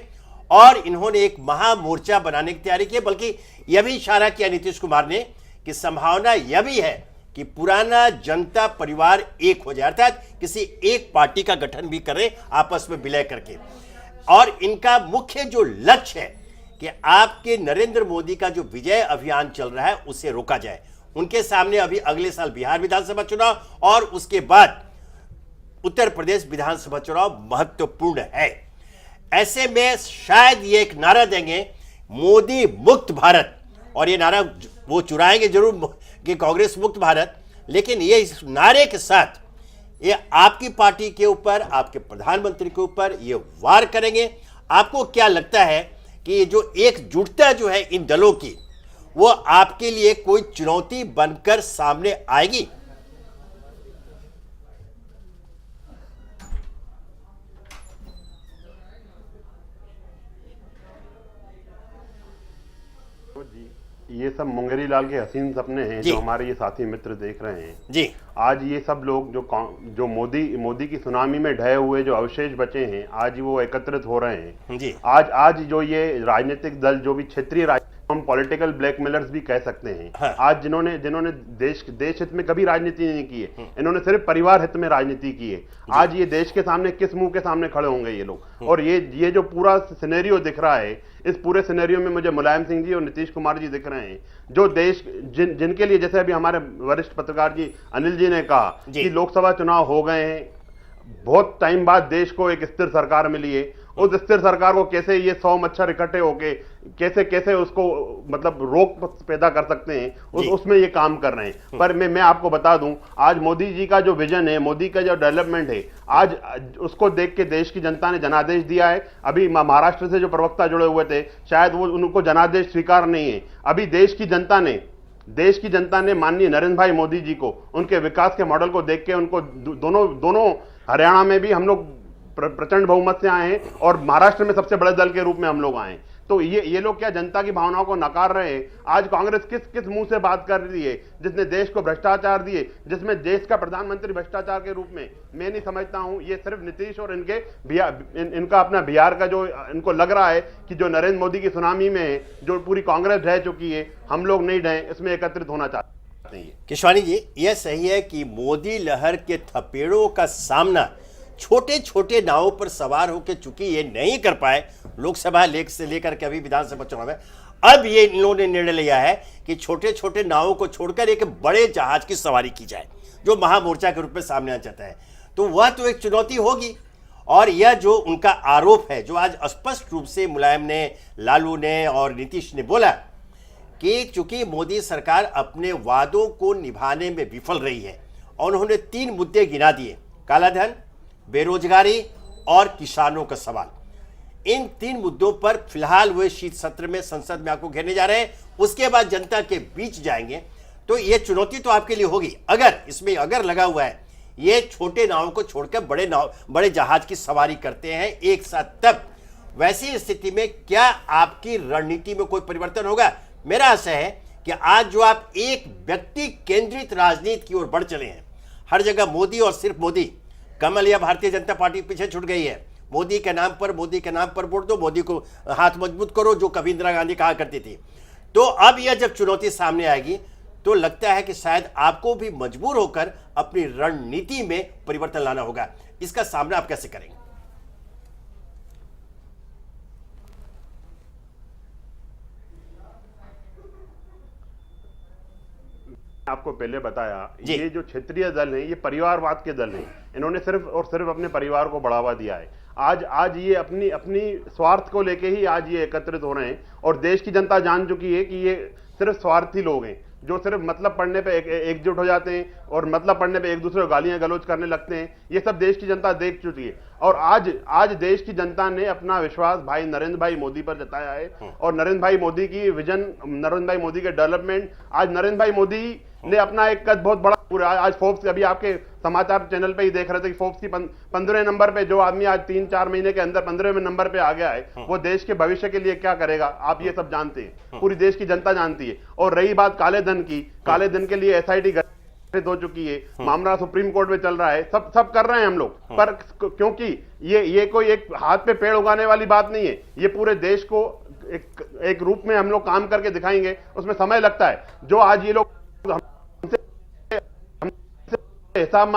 और इन्होंने एक महामोर्चा बनाने की तैयारी की। बल्कि यह भी इशारा किया नीतीश कुमार ने कि संभावना यह भी है कि पुराना जनता परिवार एक हो जाए, अर्थात किसी एक पार्टी का गठन भी करे आपस में विलय करके। और इनका मुख्य जो लक्ष्य है कि आपके नरेंद्र मोदी का जो विजय अभियान चल रहा है उसे रोका जाए। उनके सामने अभी अगले साल बिहार विधानसभा चुनाव और उसके बाद उत्तर प्रदेश विधानसभा चुनाव महत्वपूर्ण है। ऐसे में शायद ये एक नारा देंगे, मोदी मुक्त भारत, और ये नारा वो चुराएंगे जरूर कि कांग्रेस मुक्त भारत, लेकिन ये इस नारे के साथ ये आपकी पार्टी के ऊपर, आपके प्रधानमंत्री के ऊपर ये वार करेंगे। आपको क्या लगता है कि ये जो एकजुटता जो है इन दलों की, वो आपके लिए कोई चुनौती बनकर सामने आएगी? ये सब मुंगेरी लाल के हसीन सपने हैं जो हमारे ये साथी मित्र देख रहे हैं जी। आज ये सब लोग जो मोदी की सुनामी में ढहे हुए जो अवशेष बचे हैं, आज वो एकत्रित हो रहे हैं जी। आज जो ये राजनीतिक दल जो भी हम पॉलिटिकल ब्लैकमेलर्स भी कह सकते हैं। हाँ। आज जिन्होंने देश हित में कभी राजनीति नहीं की है, इन्होंने सिर्फ परिवार हित में राजनीति की है। आज ये देश के सामने किस मुंह के सामने खड़े होंगे ये लोग? और ये जो पूरा सिनेरियो दिख रहा है, इस पूरे सिनेरियो में मुझे मुलायम सिंह जी और नीतीश कुमार जी दिख रहे हैं, जो देश जिनके लिए, जैसे अभी हमारे वरिष्ठ पत्रकार जी अनिल जी ने कहा कि लोकसभा चुनाव हो गए हैं, बहुत टाइम बाद देश को एक स्थिर सरकार मिली है, उस स्थिर सरकार को कैसे ये 100 मच्छर इकट्ठे होके कैसे उसको मतलब रोक पैदा कर सकते हैं, उसमें ये काम कर रहे हैं। पर मैं आपको बता दूं, आज मोदी जी का जो विजन है, मोदी का जो डेवलपमेंट है, आज उसको देख के देश की जनता ने जनादेश दिया है। अभी महाराष्ट्र से जो प्रवक्ता जुड़े हुए थे, शायद वो उनको जनादेश स्वीकार नहीं है। अभी देश की जनता ने माननीय नरेंद्र भाई मोदी जी को, उनके विकास के मॉडल को देख के उनको दोनों हरियाणा में भी हम लोग प्रचंड बहुमत से आए हैं और महाराष्ट्र में सबसे बड़े दल के रूप में हम लोग आए हैं। तो ये लोग क्या जनता की भावनाओं को नकार रहे हैं? आज कांग्रेस किस मुंह से बात कर रही है, जिसने देश को भ्रष्टाचार दिए, जिसमें देश का प्रधानमंत्री भ्रष्टाचार के रूप में? मैं नहीं समझता हूं, ये सिर्फ नीतीश और इनका अपना बिहार का जो इनको लग रहा है कि जो नरेंद्र मोदी की सुनामी में है, जो पूरी कांग्रेस ढह चुकी है, हम लोग नहीं ढहे, इसमें एकत्रित होना चाहते हैं। केशवानी जी, यह सही है कि मोदी लहर के थपेड़ों का सामना छोटे छोटे नावों पर सवार होकर चूंकि ये नहीं कर पाए लोकसभा से लेकर के अभी विधानसभा चुनाव में, अब ये इन्होंने निर्णय लिया है कि छोटे छोटे नावों को छोड़कर एक बड़े जहाज की सवारी की जाए, जो महामोर्चा के रूप में सामने आ जाता है। तो वह तो एक चुनौती होगी। और यह जो उनका आरोप है, जो आज स्पष्ट रूप से मुलायम ने, लालू ने और नीतीश ने बोला कि चूंकि मोदी सरकार अपने वादों को निभाने में विफल रही है, और उन्होंने 3 मुद्दे गिना दिए: कालाधन, बेरोजगारी और किसानों का सवाल। इन 3 मुद्दों पर फिलहाल वे शीत सत्र में संसद में आपको घेरने जा रहे हैं, उसके बाद जनता के बीच जाएंगे। तो ये चुनौती तो आपके लिए होगी। अगर इसमें अगर लगा हुआ है, ये छोटे नावों को छोड़कर बड़े जहाज की सवारी करते हैं एक साथ, तब वैसी स्थिति में क्या आपकी रणनीति में कोई परिवर्तन होगा? मेरा आशा है कि आज जो आप एक व्यक्ति केंद्रित राजनीति की ओर बढ़ चले हैं, हर जगह मोदी और सिर्फ मोदी, कमल या भारतीय जनता पार्टी पीछे छूट गई है। मोदी के नाम पर वोट दो, मोदी को हाथ मजबूत करो, जो कभी इंदिरा गांधी कहा करती थी। तो अब यह जब चुनौती सामने आएगी, तो लगता है कि शायद आपको भी मजबूर होकर अपनी रणनीति में परिवर्तन लाना होगा। इसका सामना आप कैसे करेंगे? आपको पहले बताया, ये जो क्षेत्रीय दल है, ये परिवारवाद के दल हैं। इन्होंने सिर्फ और सिर्फ अपने परिवार को बढ़ावा दिया है। आज ये अपनी स्वार्थ को लेके ही आज ये एकत्रित हो रहे हैं, और देश की जनता जान चुकी है कि ये सिर्फ स्वार्थी लोग हैं, जो सिर्फ मतलब पढ़ने पे एकजुट हो जाते हैं और मतलब पढ़ने पे एक दूसरे को गालियां गलौज करने लगते हैं। ये सब देश की जनता देख चुकी है, और आज देश की जनता ने अपना विश्वास भाई नरेंद्र भाई मोदी पर जताया है। और नरेंद्र भाई मोदी की विजन, नरेंद्र भाई मोदी के डेवलपमेंट, आज नरेंद्र भाई मोदी ने अपना एक कद बहुत बड़ा पूरा, आज फोर्ब्स, अभी आपके समाचार चैनल पे ही देख रहे थे कि फोर्ब्स की 15वें नंबर पे जो आदमी आज 3-4 महीने के अंदर 15वें नंबर पे आ गया है, वो देश के भविष्य के लिए क्या करेगा, आप ये सब जानते हैं, पूरी देश की जनता जानती है। और रही बात काले धन की, काले धन के लिए SIT गठित हो चुकी है, मामला सुप्रीम कोर्ट में चल रहा है, सब कर रहे हैं हम लोग। पर क्योंकि ये कोई एक हाथ पे पेड़ उगाने वाली बात नहीं है, ये पूरे देश को एक रूप में हम लोग काम करके दिखाएंगे, उसमें समय लगता है। जो आज ये लोग हिसाब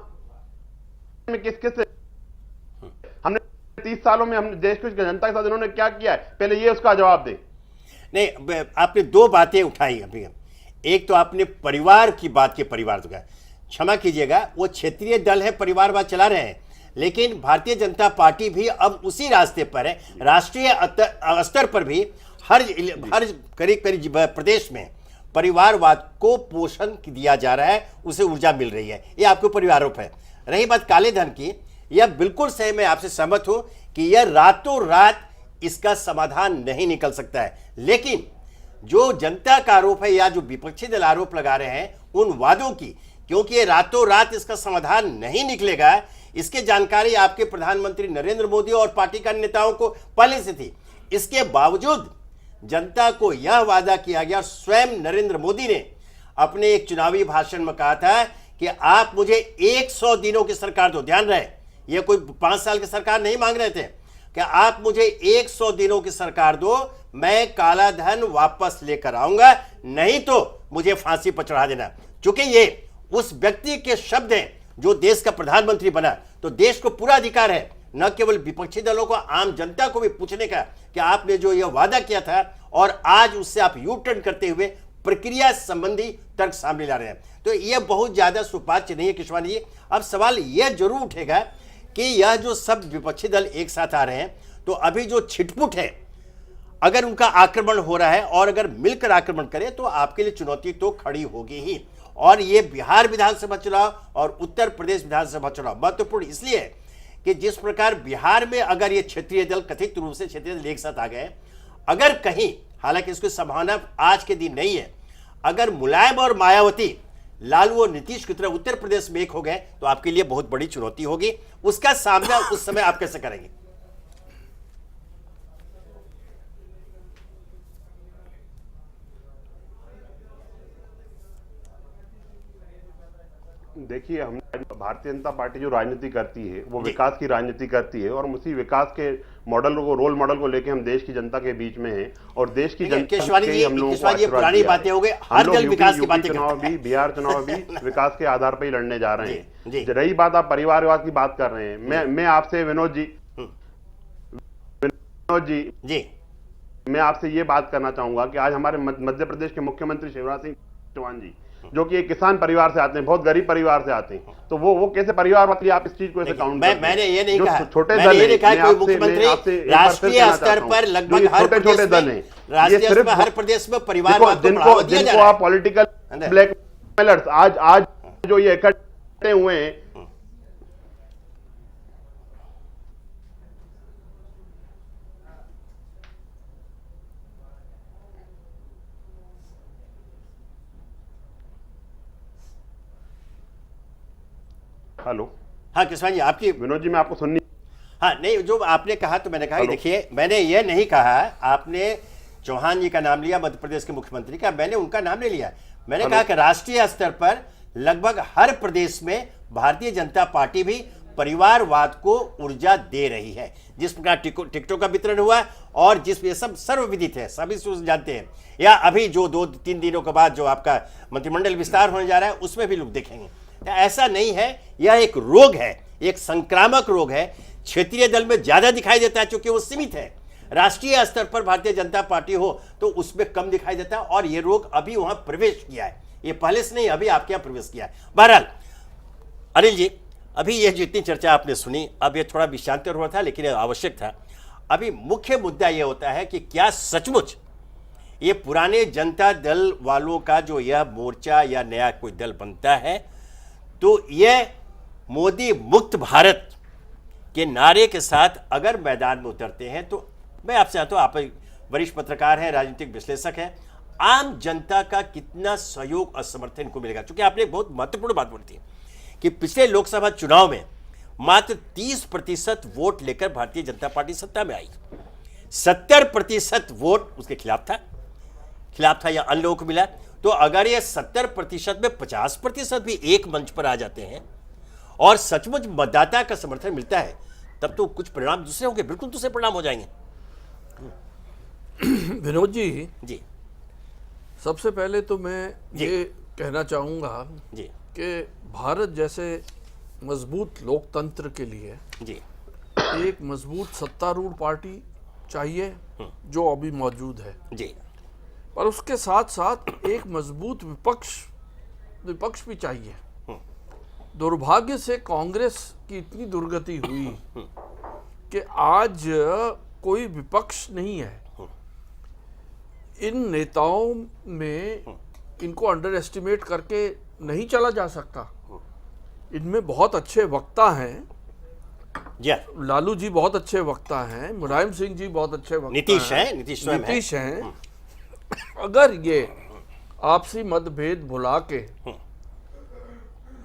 में किस हमने 30 सालों में हम देश की जनता के साथ इन्होंने क्या किया है, पहले ये उसका जवाब दे। नहीं, आपने 2 बातें उठाई अभी। एक तो आपने परिवार की बात की, परिवार का क्षमा कीजिएगा, वो क्षेत्रीय दल है, परिवारवाद चला रहे हैं, लेकिन भारतीय जनता पार्टी भी अब उसी रास्ते पर है। राष्ट्रीय स्तर पर भी हर करीब प्रदेश में परिवारवाद को पोषण दिया जा रहा है, उसे ऊर्जा मिल रही है। ये आपके ऊपर आरोप है। रही बात काले धन की, यह बिल्कुल सही, मैं आपसे सहमत हूं कि यह रातों रात इसका समाधान नहीं निकल सकता है। लेकिन जो जनता का आरोप है या जो विपक्षी दल आरोप लगा रहे हैं उन वादों की, क्योंकि ये रातों रात इसका समाधान नहीं निकलेगा, इसकी जानकारी आपके प्रधानमंत्री नरेंद्र मोदी और पार्टी के नेताओं को पहले से थी। इसके बावजूद जनता को यह वादा किया गया, स्वयं नरेंद्र मोदी ने अपने एक चुनावी भाषण में कहा था कि आप मुझे 100 दिनों की सरकार दो। ध्यान रहे, ये कोई 5 साल की सरकार नहीं मांग रहे थे, कि आप मुझे 100 दिनों की सरकार दो, मैं काला धन वापस लेकर आऊंगा, नहीं तो मुझे फांसी पर चढ़ा देना। चूंकि ये उस व्यक्ति के शब्द हैं जो देश का प्रधानमंत्री बना, तो देश को पूरा अधिकार है न केवल विपक्षी दलों को, आम जनता को भी पूछने का कि आपने जो यह वादा किया था और आज उससे आप यू टर्न करते हुए प्रक्रिया संबंधी तर्क सामने ला रहे हैं। तो यह बहुत ज्यादा सुपाच्य नहीं है किशवानी जी। अब सवाल यह जरूर उठेगा कि यह जो सब विपक्षी दल एक साथ आ रहे हैं, तो अभी जो छिटपुट है, अगर उनका आक्रमण हो रहा है और अगर मिलकर आक्रमण करें तो आपके लिए चुनौती तो खड़ी होगी ही। और ये बिहार विधानसभा चुनाव और उत्तर प्रदेश विधानसभा चुनाव महत्वपूर्ण इसलिए है कि जिस प्रकार बिहार में अगर ये क्षेत्रीय दल, कथित रूप से क्षेत्रीय दल एक साथ आ गए, अगर कहीं, हालांकि इसकी संभावना आज के दिन नहीं है, अगर मुलायम और मायावती, लालू और नीतीश की तरह उत्तर प्रदेश में एक हो गए तो आपके लिए बहुत बड़ी चुनौती होगी। उसका सामना उस समय आप कैसे करेंगे? देखिए, हम भारतीय जनता पार्टी जो राजनीति करती है वो विकास की राजनीति करती है और हम उसी विकास के मॉडल को, रोल मॉडल को लेके हम देश की जनता के बीच में हैं और देश की जनता के हम लोगों को पुरानी बातें हो गई, हर दल विकास की बातें चुनाव भी, बिहार चुनाव भी विकास के आधार पर ही लड़ने जा रहे हैं। रही बात, आप परिवारवाद की बात कर रहे हैं, मैं आपसे विनोद जी मैं आपसे ये बात करना चाहूंगा कि आज हमारे मध्य प्रदेश के मुख्यमंत्री शिवराज सिंह चौहान जी, जो कि एक किसान परिवार से आते हैं, बहुत गरीब परिवार से आते हैं, तो वो कैसे परिवार वाली आप इस चीज को ऐसे काउंट करते हैं? मैंने ये नहीं कहा, छोटे मैंने दल ये नहीं कहा कोई मुख्यमंत्री राष्ट्रीय स्तर पर लगभग हर छोटे दल हैं, राष्ट्रीय स्तर पर हर प्रदेश में परिवारवाद को बढ़ावा दिया जा रहा है। आप पॉलिटिकल ब्लैकमेलर्स आज जो ये इकट्ठे हुए हैं, हेलो, हाँ किशवानी जी, आपकी, विनोद जी मैं आपको सुननी, हाँ नहीं, जो आपने कहा तो मैंने कहा, देखिए मैंने ये नहीं कहा, आपने चौहान जी का नाम लिया, मध्य प्रदेश के मुख्यमंत्री का, मैंने उनका नाम नहीं लिया। मैंने कहा कि राष्ट्रीय स्तर पर लगभग हर प्रदेश में भारतीय जनता पार्टी भी परिवारवाद को ऊर्जा दे रही है। जिस प्रकार टिकटों का वितरण हुआ और जिस, ये सब सर्वविदित है, सभी जानते हैं, या अभी जो 2-3 दिनों के बाद जो आपका मंत्रिमंडल विस्तार होने जा रहा है उसमें भी लोग देखेंगे। ऐसा नहीं है, यह एक रोग है, एक संक्रामक रोग है। क्षेत्रीय दल में ज्यादा दिखाई देता है क्योंकि वो सीमित है, राष्ट्रीय स्तर पर भारतीय जनता पार्टी हो तो उसमें कम दिखाई देता है, और ये रोग अभी वहां प्रवेश किया है, ये पहले से नहीं, अभी आपके यहां प्रवेश किया है। बहरहाल अनिल जी, अभी ये जितनी चर्चा आपने सुनी, अब ये थोड़ा विषयांतर हुआ था लेकिन आवश्यक था। अभी मुख्य मुद्दा यह होता है कि क्या सचमुच ये पुराने जनता दल वालों का जो यह मोर्चा या नया कोई दल बनता है तो यह मोदी मुक्त भारत के नारे के साथ अगर मैदान में उतरते हैं, तो मैं आपसे चाहता हूं, आप वरिष्ठ पत्रकार हैं, राजनीतिक विश्लेषक हैं, आम जनता का कितना सहयोग और समर्थन को मिलेगा? क्योंकि आपने एक बहुत महत्वपूर्ण बात बोली थी कि पिछले लोकसभा चुनाव में मात्र 30% वोट लेकर भारतीय जनता पार्टी सत्ता में आई, 70% वोट उसके खिलाफ था या अन्य लोगों को मिला। तो अगर ये 70% में 50% भी एक मंच पर आ जाते हैं और सचमुच मतदाता का समर्थन मिलता है, तब तो कुछ परिणाम दूसरे होंगे, बिल्कुल दूसरे परिणाम हो जाएंगे। विनोद जी, सबसे पहले तो मैं ये कहना चाहूँगा कि भारत जैसे मजबूत लोकतंत्र के लिए एक मजबूत सत्तारूढ़ पार्टी चाहिए जो अभी मौजूद है, पर उसके साथ साथ एक मजबूत विपक्ष भी चाहिए। दुर्भाग्य से कांग्रेस की इतनी दुर्गति हुई कि आज कोई विपक्ष नहीं है। इन नेताओं में इनको अंडर एस्टिमेट करके नहीं चला जा सकता। इनमें बहुत अच्छे वक्ता हैं, लालू जी बहुत अच्छे वक्ता हैं, मुलायम सिंह जी बहुत अच्छे वक्ता हैं, नीतीश हैं। अगर ये आपसी मतभेद भुला के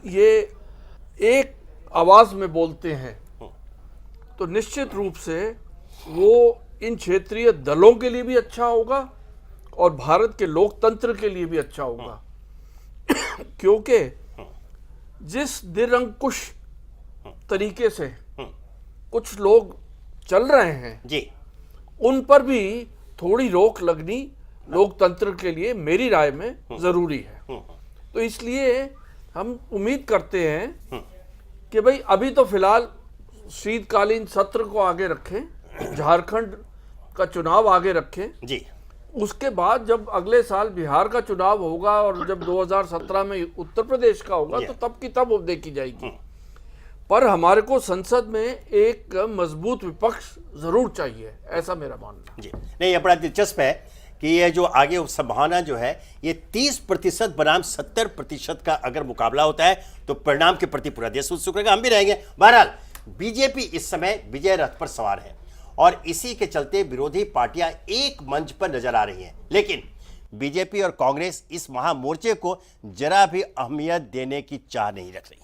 ये एक आवाज में बोलते हैं तो निश्चित रूप से वो इन क्षेत्रीय दलों के लिए भी अच्छा होगा और भारत के लोकतंत्र के लिए भी अच्छा होगा। क्योंकि जिस निरंकुश तरीके से कुछ लोग चल रहे हैं जी उन पर भी थोड़ी रोक लगनी लोकतंत्र के लिए मेरी राय में जरूरी है। तो इसलिए हम उम्मीद करते हैं कि भाई अभी तो फिलहाल शीतकालीन सत्र को आगे रखें, झारखंड का चुनाव आगे रखें जी। उसके बाद जब अगले साल बिहार का चुनाव होगा और जब 2017 में उत्तर प्रदेश का होगा तो तब की तब देखी जाएगी। पर हमारे को संसद में एक मजबूत विपक्ष जरूर चाहिए, ऐसा मेरा मानना जी। नहीं, ये बड़ा दिलचस्प है कि ये जो आगे संभावना जो है ये 30% बनाम 70% का अगर मुकाबला होता है तो परिणाम के प्रति पूरा देश उत्सुक रहेगा, हम भी रहेंगे। बहरहाल बीजेपी इस समय विजय रथ पर सवार है और इसी के चलते विरोधी पार्टियां एक मंच पर नजर आ रही हैं, लेकिन बीजेपी और कांग्रेस इस महामोर्चे को जरा भी अहमियत देने की चाह नहीं रख रही।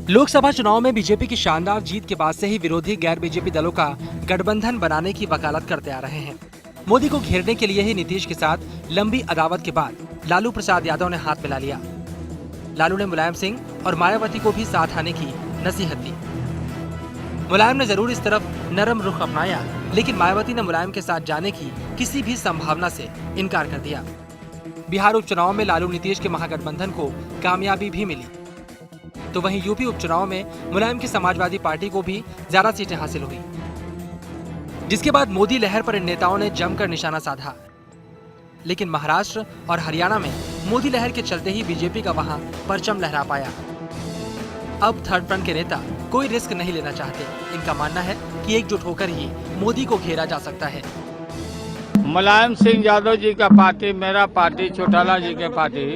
लोकसभा चुनाव में बीजेपी की शानदार जीत के बाद से ही विरोधी गैर बीजेपी दलों का गठबंधन बनाने की वकालत करते आ रहे हैं। मोदी को घेरने के लिए ही नीतीश के साथ लंबी अदावत के बाद लालू प्रसाद यादव ने हाथ मिला लिया। लालू ने मुलायम सिंह और मायावती को भी साथ आने की नसीहत दी। मुलायम ने जरूर इस तरफ नरम रुख अपनाया, लेकिन मायावती ने मुलायम के साथ जाने की किसी भी संभावना से इनकार कर दिया। बिहार उपचुनाव में लालू नीतीश के महागठबंधन को कामयाबी भी मिली, तो वहीं यूपी उपचुनाव में मुलायम की समाजवादी पार्टी को भी ज्यादा सीटें हासिल हुई, जिसके बाद मोदी लहर पर इन नेताओं ने जमकर निशाना साधा। लेकिन महाराष्ट्र और हरियाणा में मोदी लहर के चलते ही बीजेपी का वहां परचम लहरा पाया। अब थर्ड फ्रंट के नेता कोई रिस्क नहीं लेना चाहते। इनका मानना है कि एकजुट होकर ही मोदी को घेरा जा सकता है। मुलायम सिंह यादव जी का पार्टी, मेरा पार्टी, चौटाला जी के पार्टी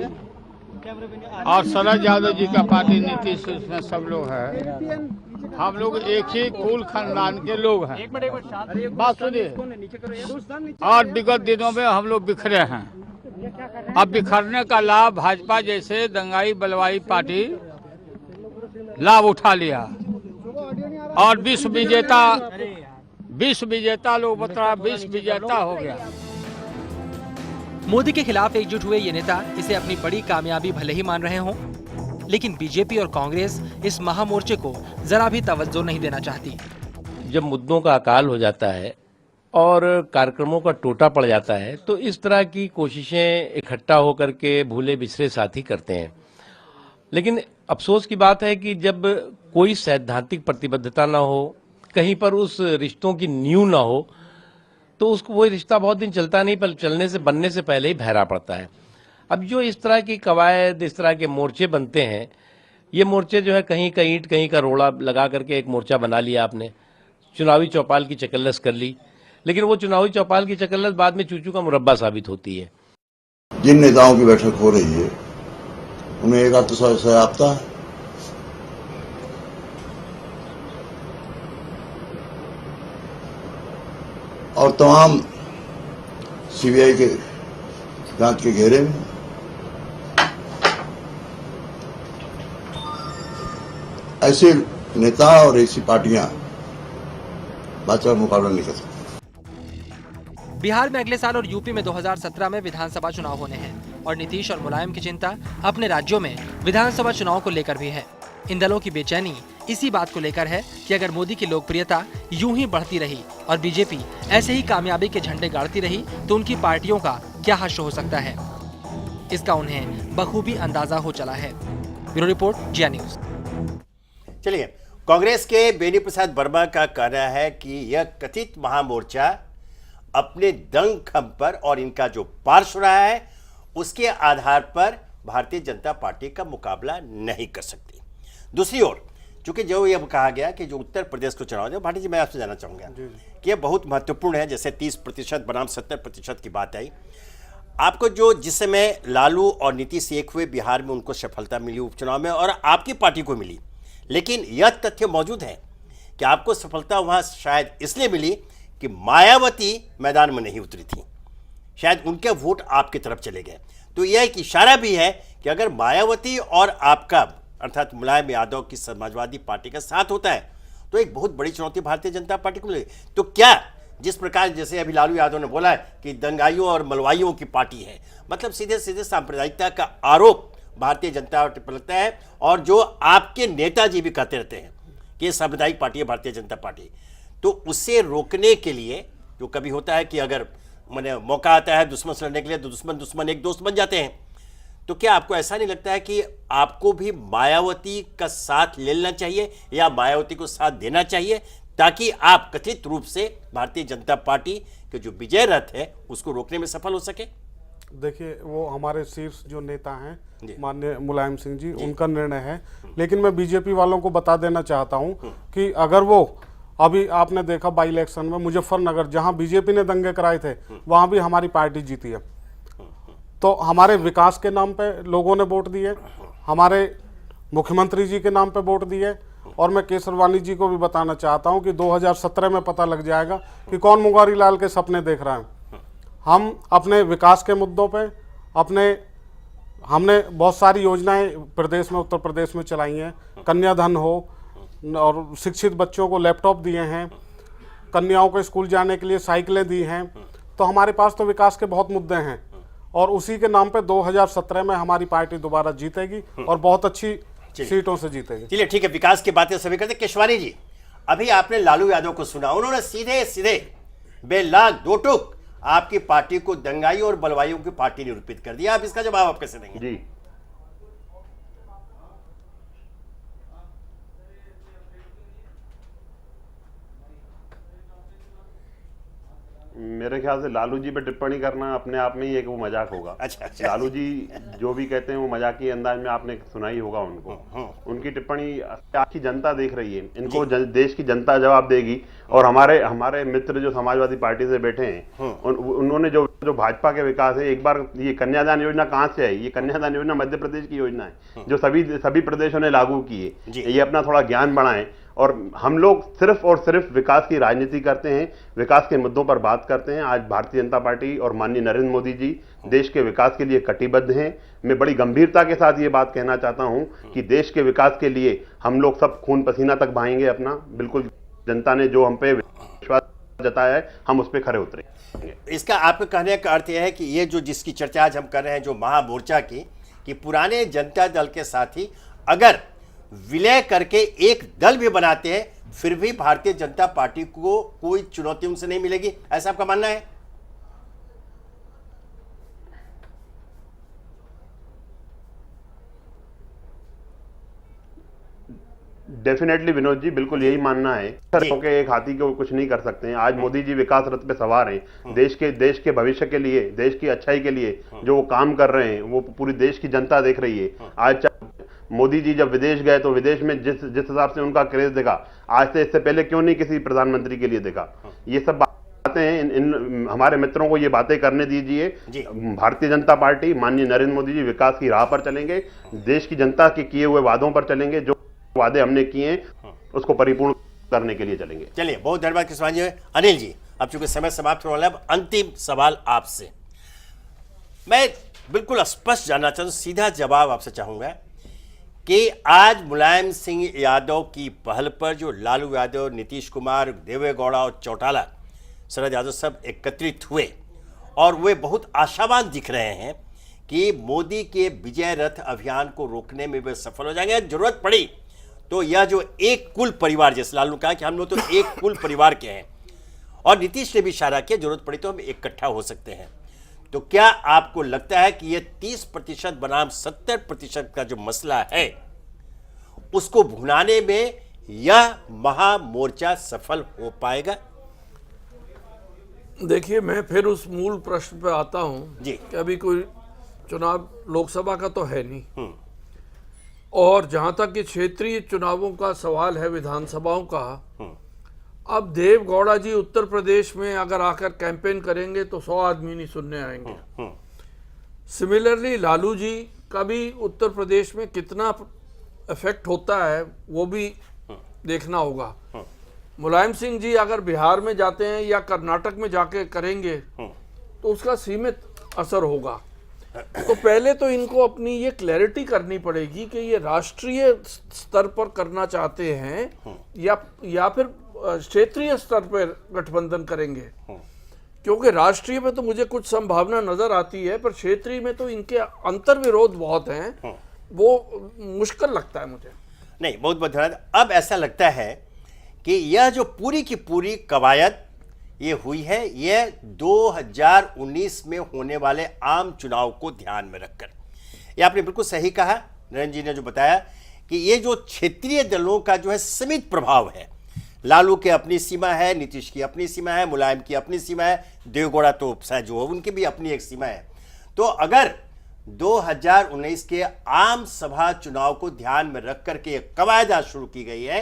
और शरद यादव जी का पार्टी, नीतीश, उसमें सब लोग हैं। हम लोग एक ही कुल खानदान के लोग हैं। बात सुनिए। और विगत दिनों में हम लोग बिखरे हैं। अब बिखरने का लाभ भाजपा जैसे दंगाई बलवाई पार्टी लाभ उठा लिया और विश्व विजेता लोग बता विश्व विजेता हो गया। मोदी के खिलाफ एकजुट हुए ये नेता इसे अपनी बड़ी कामयाबी भले ही मान रहे हों, लेकिन बीजेपी और कांग्रेस इस महामोर्चे को जरा भी तवज्जो नहीं देना चाहती। जब मुद्दों का अकाल हो जाता है और कार्यक्रमों का टोटा पड़ जाता है तो इस तरह की कोशिशें इकट्ठा होकर के भूले बिछड़े साथी करते हैं। लेकिन अफसोस की बात है कि जब कोई सैद्धांतिक प्रतिबद्धता ना हो, कहीं पर उस रिश्तों की नींव ना हो, तो उसको वो रिश्ता बहुत दिन चलता नहीं, पर चलने से बनने से पहले ही बहरा पड़ता है। अब जो इस तरह की कवायद, इस तरह के मोर्चे बनते हैं, ये मोर्चे जो है कहीं का ईंट कहीं का रोड़ा लगा करके एक मोर्चा बना लिया आपने, चुनावी चौपाल की चकल्लस कर ली, लेकिन वो चुनावी चौपाल की चकल्लस बाद में चूचू का मुरब्बा साबित होती है। जिन नेताओं की बैठक हो रही है उन्हें एक तो सजायाफ्ता है, और तमाम सीबीआई के जांच के घेरे में। ऐसे नेता और ऐसी पार्टियां भाजपा का मुकाबला नहीं कर सकती। बिहार में अगले साल और यूपी में 2017 में विधानसभा चुनाव होने हैं और नीतीश और मुलायम की चिंता अपने राज्यों में विधानसभा चुनाव को लेकर भी है। इन दलों की बेचैनी इसी बात को लेकर है कि अगर मोदी की लोकप्रियता यूं ही बढ़ती रही और बीजेपी ऐसे ही कामयाबी के झंडे गाड़ती रही तो उनकी पार्टियों का क्या हश्र हो सकता है, इसका उन्हें बखूबी अंदाजा हो चला है। ब्यूरो रिपोर्ट, जिया न्यूज। चलिए, कांग्रेस के बेनी प्रसाद वर्मा का कहना है कि यह कथित महामोर्चा अपने दंग-खम पर और इनका जो पार्श्व रहा है उसके आधार पर भारतीय जनता पार्टी का मुकाबला नहीं कर सकती। दूसरी ओर, चूंकि जो यह कहा गया कि जो उत्तर प्रदेश को चुनाव है, भाटी जी मैं आपसे जानना चाहूंगा कि यह बहुत महत्वपूर्ण है, जैसे 30% बनाम 70% की बात आई। आपको जो जिस समय लालू और नीतीश एक हुए बिहार में उनको सफलता मिली उपचुनाव में और आपकी पार्टी को मिली, लेकिन यह तथ्य मौजूद है कि आपको सफलता वहां शायद इसलिए मिली कि मायावती मैदान में नहीं उतरी थी, शायद उनके वोट आपकी तरफ चले गए। तो यह एक इशारा भी है कि अगर मायावती और आपका अर्थात मुलायम यादव की समाजवादी पार्टी का साथ होता है तो एक बहुत बड़ी चुनौती भारतीय जनता पार्टी को मिलेगी। तो क्या जिस प्रकार जैसे अभी लालू यादव ने बोला है कि दंगाइयों और मलवाइयों की पार्टी है, मतलब सीधे सीधे सांप्रदायिकता का आरोप भारतीय जनता पार्टी पर लगता है, और जो आपके नेताजी भी कहते रहते हैं कि ये सांप्रदायिक पार्टी है भारतीय जनता पार्टी, तो उसे रोकने के लिए जो कभी होता है कि अगर मैंने मौका आता है दुश्मन से लड़ने के लिए तो दुश्मन एक दोस्त बन जाते हैं, तो क्या आपको ऐसा नहीं लगता है कि आपको भी मायावती का साथ ले लेना चाहिए या मायावती को साथ देना चाहिए, ताकि आप कथित रूप से भारतीय जनता पार्टी के जो विजय रथ है उसको रोकने में सफल हो सके? देखिए, वो हमारे शीर्ष जो नेता हैं माननीय मुलायम सिंह जी, उनका निर्णय है, लेकिन मैं बीजेपी वालों को बता देना चाहता हूं कि अगर वो अभी आपने देखा बाई इलेक्शन में मुजफ्फरनगर जहां बीजेपी ने दंगे कराए थे, वहां भी हमारी पार्टी जीती है। तो हमारे विकास के नाम पे लोगों ने वोट दिए, हमारे मुख्यमंत्री जी के नाम पे वोट दिए, और मैं केसरवानी जी को भी बताना चाहता हूं कि 2017 में पता लग जाएगा कि कौन मुंगारी लाल के सपने देख रहा है। हम अपने विकास के मुद्दों पे हमने बहुत सारी योजनाएं प्रदेश में, उत्तर प्रदेश में चलाई हैं। कन्याधन हो, और शिक्षित बच्चों को लैपटॉप दिए हैं, कन्याओं को स्कूल जाने के लिए साइकिलें दी हैं। तो हमारे पास तो विकास के बहुत मुद्दे हैं, और उसी के नाम पे 2017 में हमारी पार्टी दोबारा जीतेगी और बहुत अच्छी सीटों से जीतेगी। चलिए ठीक है, विकास की बातें सभी करते। केशवानी जी, अभी आपने लालू यादव को सुना, उन्होंने सीधे सीधे बेलाग दो टूक आपकी पार्टी को दंगाइयों और बलवाइयों की पार्टी निरूपित कर दिया। आप इसका जवाब आप कैसे देंगे? जी, मेरे ख्याल से लालू जी पे टिप्पणी करना अपने आप में ही एक वो मजाक होगा। अच्छा। लालू जी जो भी कहते हैं वो मजाकी अंदाज में आपने सुना ही होगा उनको। उनकी टिप्पणी आखिर जनता देख रही है, इनको देश की जनता जवाब देगी। और हमारे मित्र जो समाजवादी पार्टी से बैठे हैं, उन्होंने जो भाजपा के विकास है, एक बार ये कन्यादान योजना कहाँ से आई? ये कन्यादान योजना मध्य प्रदेश की योजना है जो सभी प्रदेशों ने लागू की है। ये अपना थोड़ा ज्ञान बढ़ाएं। और हम लोग सिर्फ और सिर्फ विकास की राजनीति करते हैं, विकास के मुद्दों पर बात करते हैं। आज भारतीय जनता पार्टी और माननीय नरेंद्र मोदी जी देश के विकास के लिए कटिबद्ध हैं। मैं बड़ी गंभीरता के साथ ये बात कहना चाहता हूं कि देश के विकास के लिए हम लोग सब खून पसीना तक बहाएंगे अपना। बिल्कुल, जनता ने जो हम पे विश्वास जताया है, हम उस पर खरे उतरेंगे। इसका आपके कहने का अर्थ यह है कि ये जो जिसकी चर्चा आज हम कर रहे हैं, जो महामोर्चा की, कि पुराने जनता दल के साथी अगर विलय करके एक दल भी बनाते हैं, फिर भी भारतीय जनता पार्टी को कोई चुनौती उनसे नहीं मिलेगी, ऐसा आपका मानना है? डेफिनेटली विनोद जी, बिल्कुल यही मानना है। क्योंकि एक हाथी को कुछ नहीं कर सकते हैं। आज मोदी जी विकास रथ पे सवार हैं। देश के भविष्य के लिए, देश की अच्छाई के लिए जो वो काम कर रहे हैं, वो पूरी देश की जनता देख रही है। आज मोदी जी जब विदेश गए तो विदेश में जिस हिसाब से उनका क्रेज देखा, आज से इससे पहले क्यों नहीं किसी प्रधानमंत्री के लिए देखा। ये सब बातें हैं, इन हमारे मित्रों को ये बातें करने दीजिए। भारतीय जनता पार्टी, माननीय नरेंद्र मोदी जी विकास की राह पर चलेंगे, देश की जनता के किए हुए वादों पर चलेंगे, जो वादे हमने किए हैं उसको परिपूर्ण करने के लिए चलेंगे। चलिए, बहुत धन्यवाद किशोर जी। अनिल जी, अब चूंकि समय समाप्त होने वाला है, अब अंतिम सवाल आपसे मैं बिल्कुल स्पष्ट जानना चाहता हूं, सीधा जवाब आपसे चाहूंगा कि आज मुलायम सिंह यादव की पहल पर जो लालू यादव, नीतीश कुमार, देवेगौड़ा और चौटाला, शरद यादव सब एकत्रित हुए और वे बहुत आशावान दिख रहे हैं कि मोदी के विजय रथ अभियान को रोकने में वे सफल हो जाएंगे। जरूरत पड़ी तो यह जो एक कुल परिवार, जैसे लालू ने कहा कि हम लोग तो एक कुल परिवार के हैं, और नीतीश ने भी इशारा किया जरूरत पड़ी तो हम इकट्ठा हो सकते हैं। तो क्या आपको लगता है कि यह 30% बनाम 70% का जो मसला है उसको भुनाने में यह महामोर्चा सफल हो पाएगा? देखिए, मैं फिर उस मूल प्रश्न पे आता हूं जी कि अभी कोई चुनाव लोकसभा का तो है नहीं, और जहां तक कि क्षेत्रीय चुनावों का सवाल है, विधानसभाओं का, अब देवगौड़ा जी उत्तर प्रदेश में अगर आकर कैंपेन करेंगे तो 100 आदमी नहीं सुनने आएंगे। सिमिलरली लालू जी का भी उत्तर प्रदेश में कितना इफेक्ट होता है वो भी देखना होगा। मुलायम सिंह जी अगर बिहार में जाते हैं या कर्नाटक में जाके करेंगे तो उसका सीमित असर होगा। तो पहले तो इनको अपनी ये क्लैरिटी करनी पड़ेगी कि ये राष्ट्रीय स्तर पर करना चाहते हैं या फिर क्षेत्रीय स्तर पर गठबंधन करेंगे, क्योंकि राष्ट्रीय में तो मुझे कुछ संभावना नजर आती है, पर क्षेत्रीय में तो इनके अंतर विरोध बहुत हैं, वो मुश्किल लगता है मुझे। नहीं, बहुत बहुत धन्यवाद। अब ऐसा लगता है कि यह जो पूरी की पूरी कवायद ये हुई है, यह 2019 में होने वाले आम चुनाव को ध्यान में रखकर। ये आपने बिल्कुल सही कहा, नरेंद्र जी ने जो बताया कि ये जो क्षेत्रीय दलों का जो है सीमित प्रभाव है, लालू की अपनी सीमा है, नीतीश की अपनी सीमा है, मुलायम की अपनी सीमा है, देवगौड़ा तो शायद जो है उनकी भी अपनी एक सीमा है। तो अगर 2019 के आम सभा चुनाव को ध्यान में रख करके कवायद शुरू की गई है,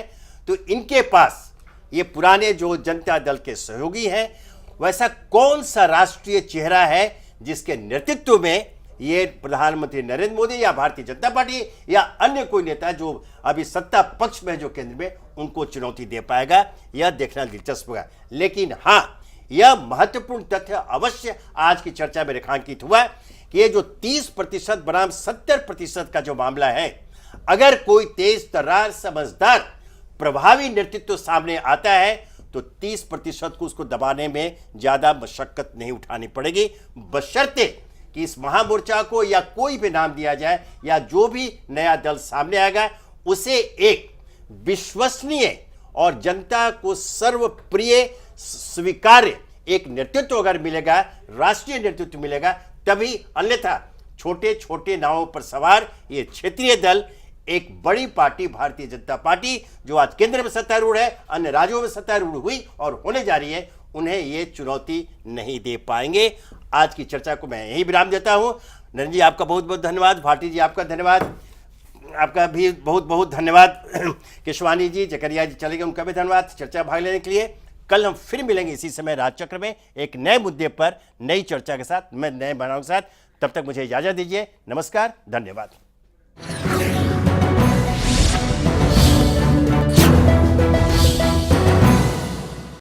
तो इनके पास ये पुराने जो जनता दल के सहयोगी हैं, वैसा कौन सा राष्ट्रीय चेहरा है जिसके नेतृत्व में ये प्रधानमंत्री नरेंद्र मोदी या भारतीय जनता पार्टी या अन्य कोई नेता जो अभी सत्ता पक्ष में जो केंद्र में, उनको चुनौती दे पाएगा, यह देखना दिलचस्प होगा। लेकिन हाँ, यह महत्वपूर्ण तथ्य अवश्य आज की चर्चा में रेखांकित हुआ कि ये जो 30% बनाम 70% का जो मामला है, अगर कोई तेज तर्रार समझदार प्रभावी नेतृत्व सामने आता है तो 30% को उसको दबाने में ज्यादा मशक्कत नहीं उठानी पड़ेगी, बशर्ते कि इस महामोर्चा को या कोई भी नाम दिया जाए या जो भी नया दल सामने आएगा उसे एक विश्वसनीय और जनता को सर्वप्रिय स्वीकार्य एक नेतृत्व अगर मिलेगा, राष्ट्रीय नेतृत्व मिलेगा, तभी, अन्यथा छोटे छोटे नावों पर सवार ये क्षेत्रीय दल एक बड़ी पार्टी भारतीय जनता पार्टी जो आज केंद्र में सत्तारूढ़ है, अन्य राज्यों में सत्तारूढ़ हुई और होने जा रही है, उन्हें ये चुनौती नहीं दे पाएंगे। आज की चर्चा को मैं यही विराम देता हूं। नरेंद्र जी आपका बहुत बहुत धन्यवाद, भारती जी आपका धन्यवाद, आपका भी बहुत बहुत धन्यवाद, केशवानी जी, जकरिया जी चले गए, उनका भी धन्यवाद चर्चा भाग लेने के लिए। कल हम फिर मिलेंगे इसी समय राजचक्र में एक नए मुद्दे पर, नई चर्चा के साथ, मैं नए बनाओं के साथ। तब तक मुझे इजाजत दीजिए। नमस्कार, धन्यवाद।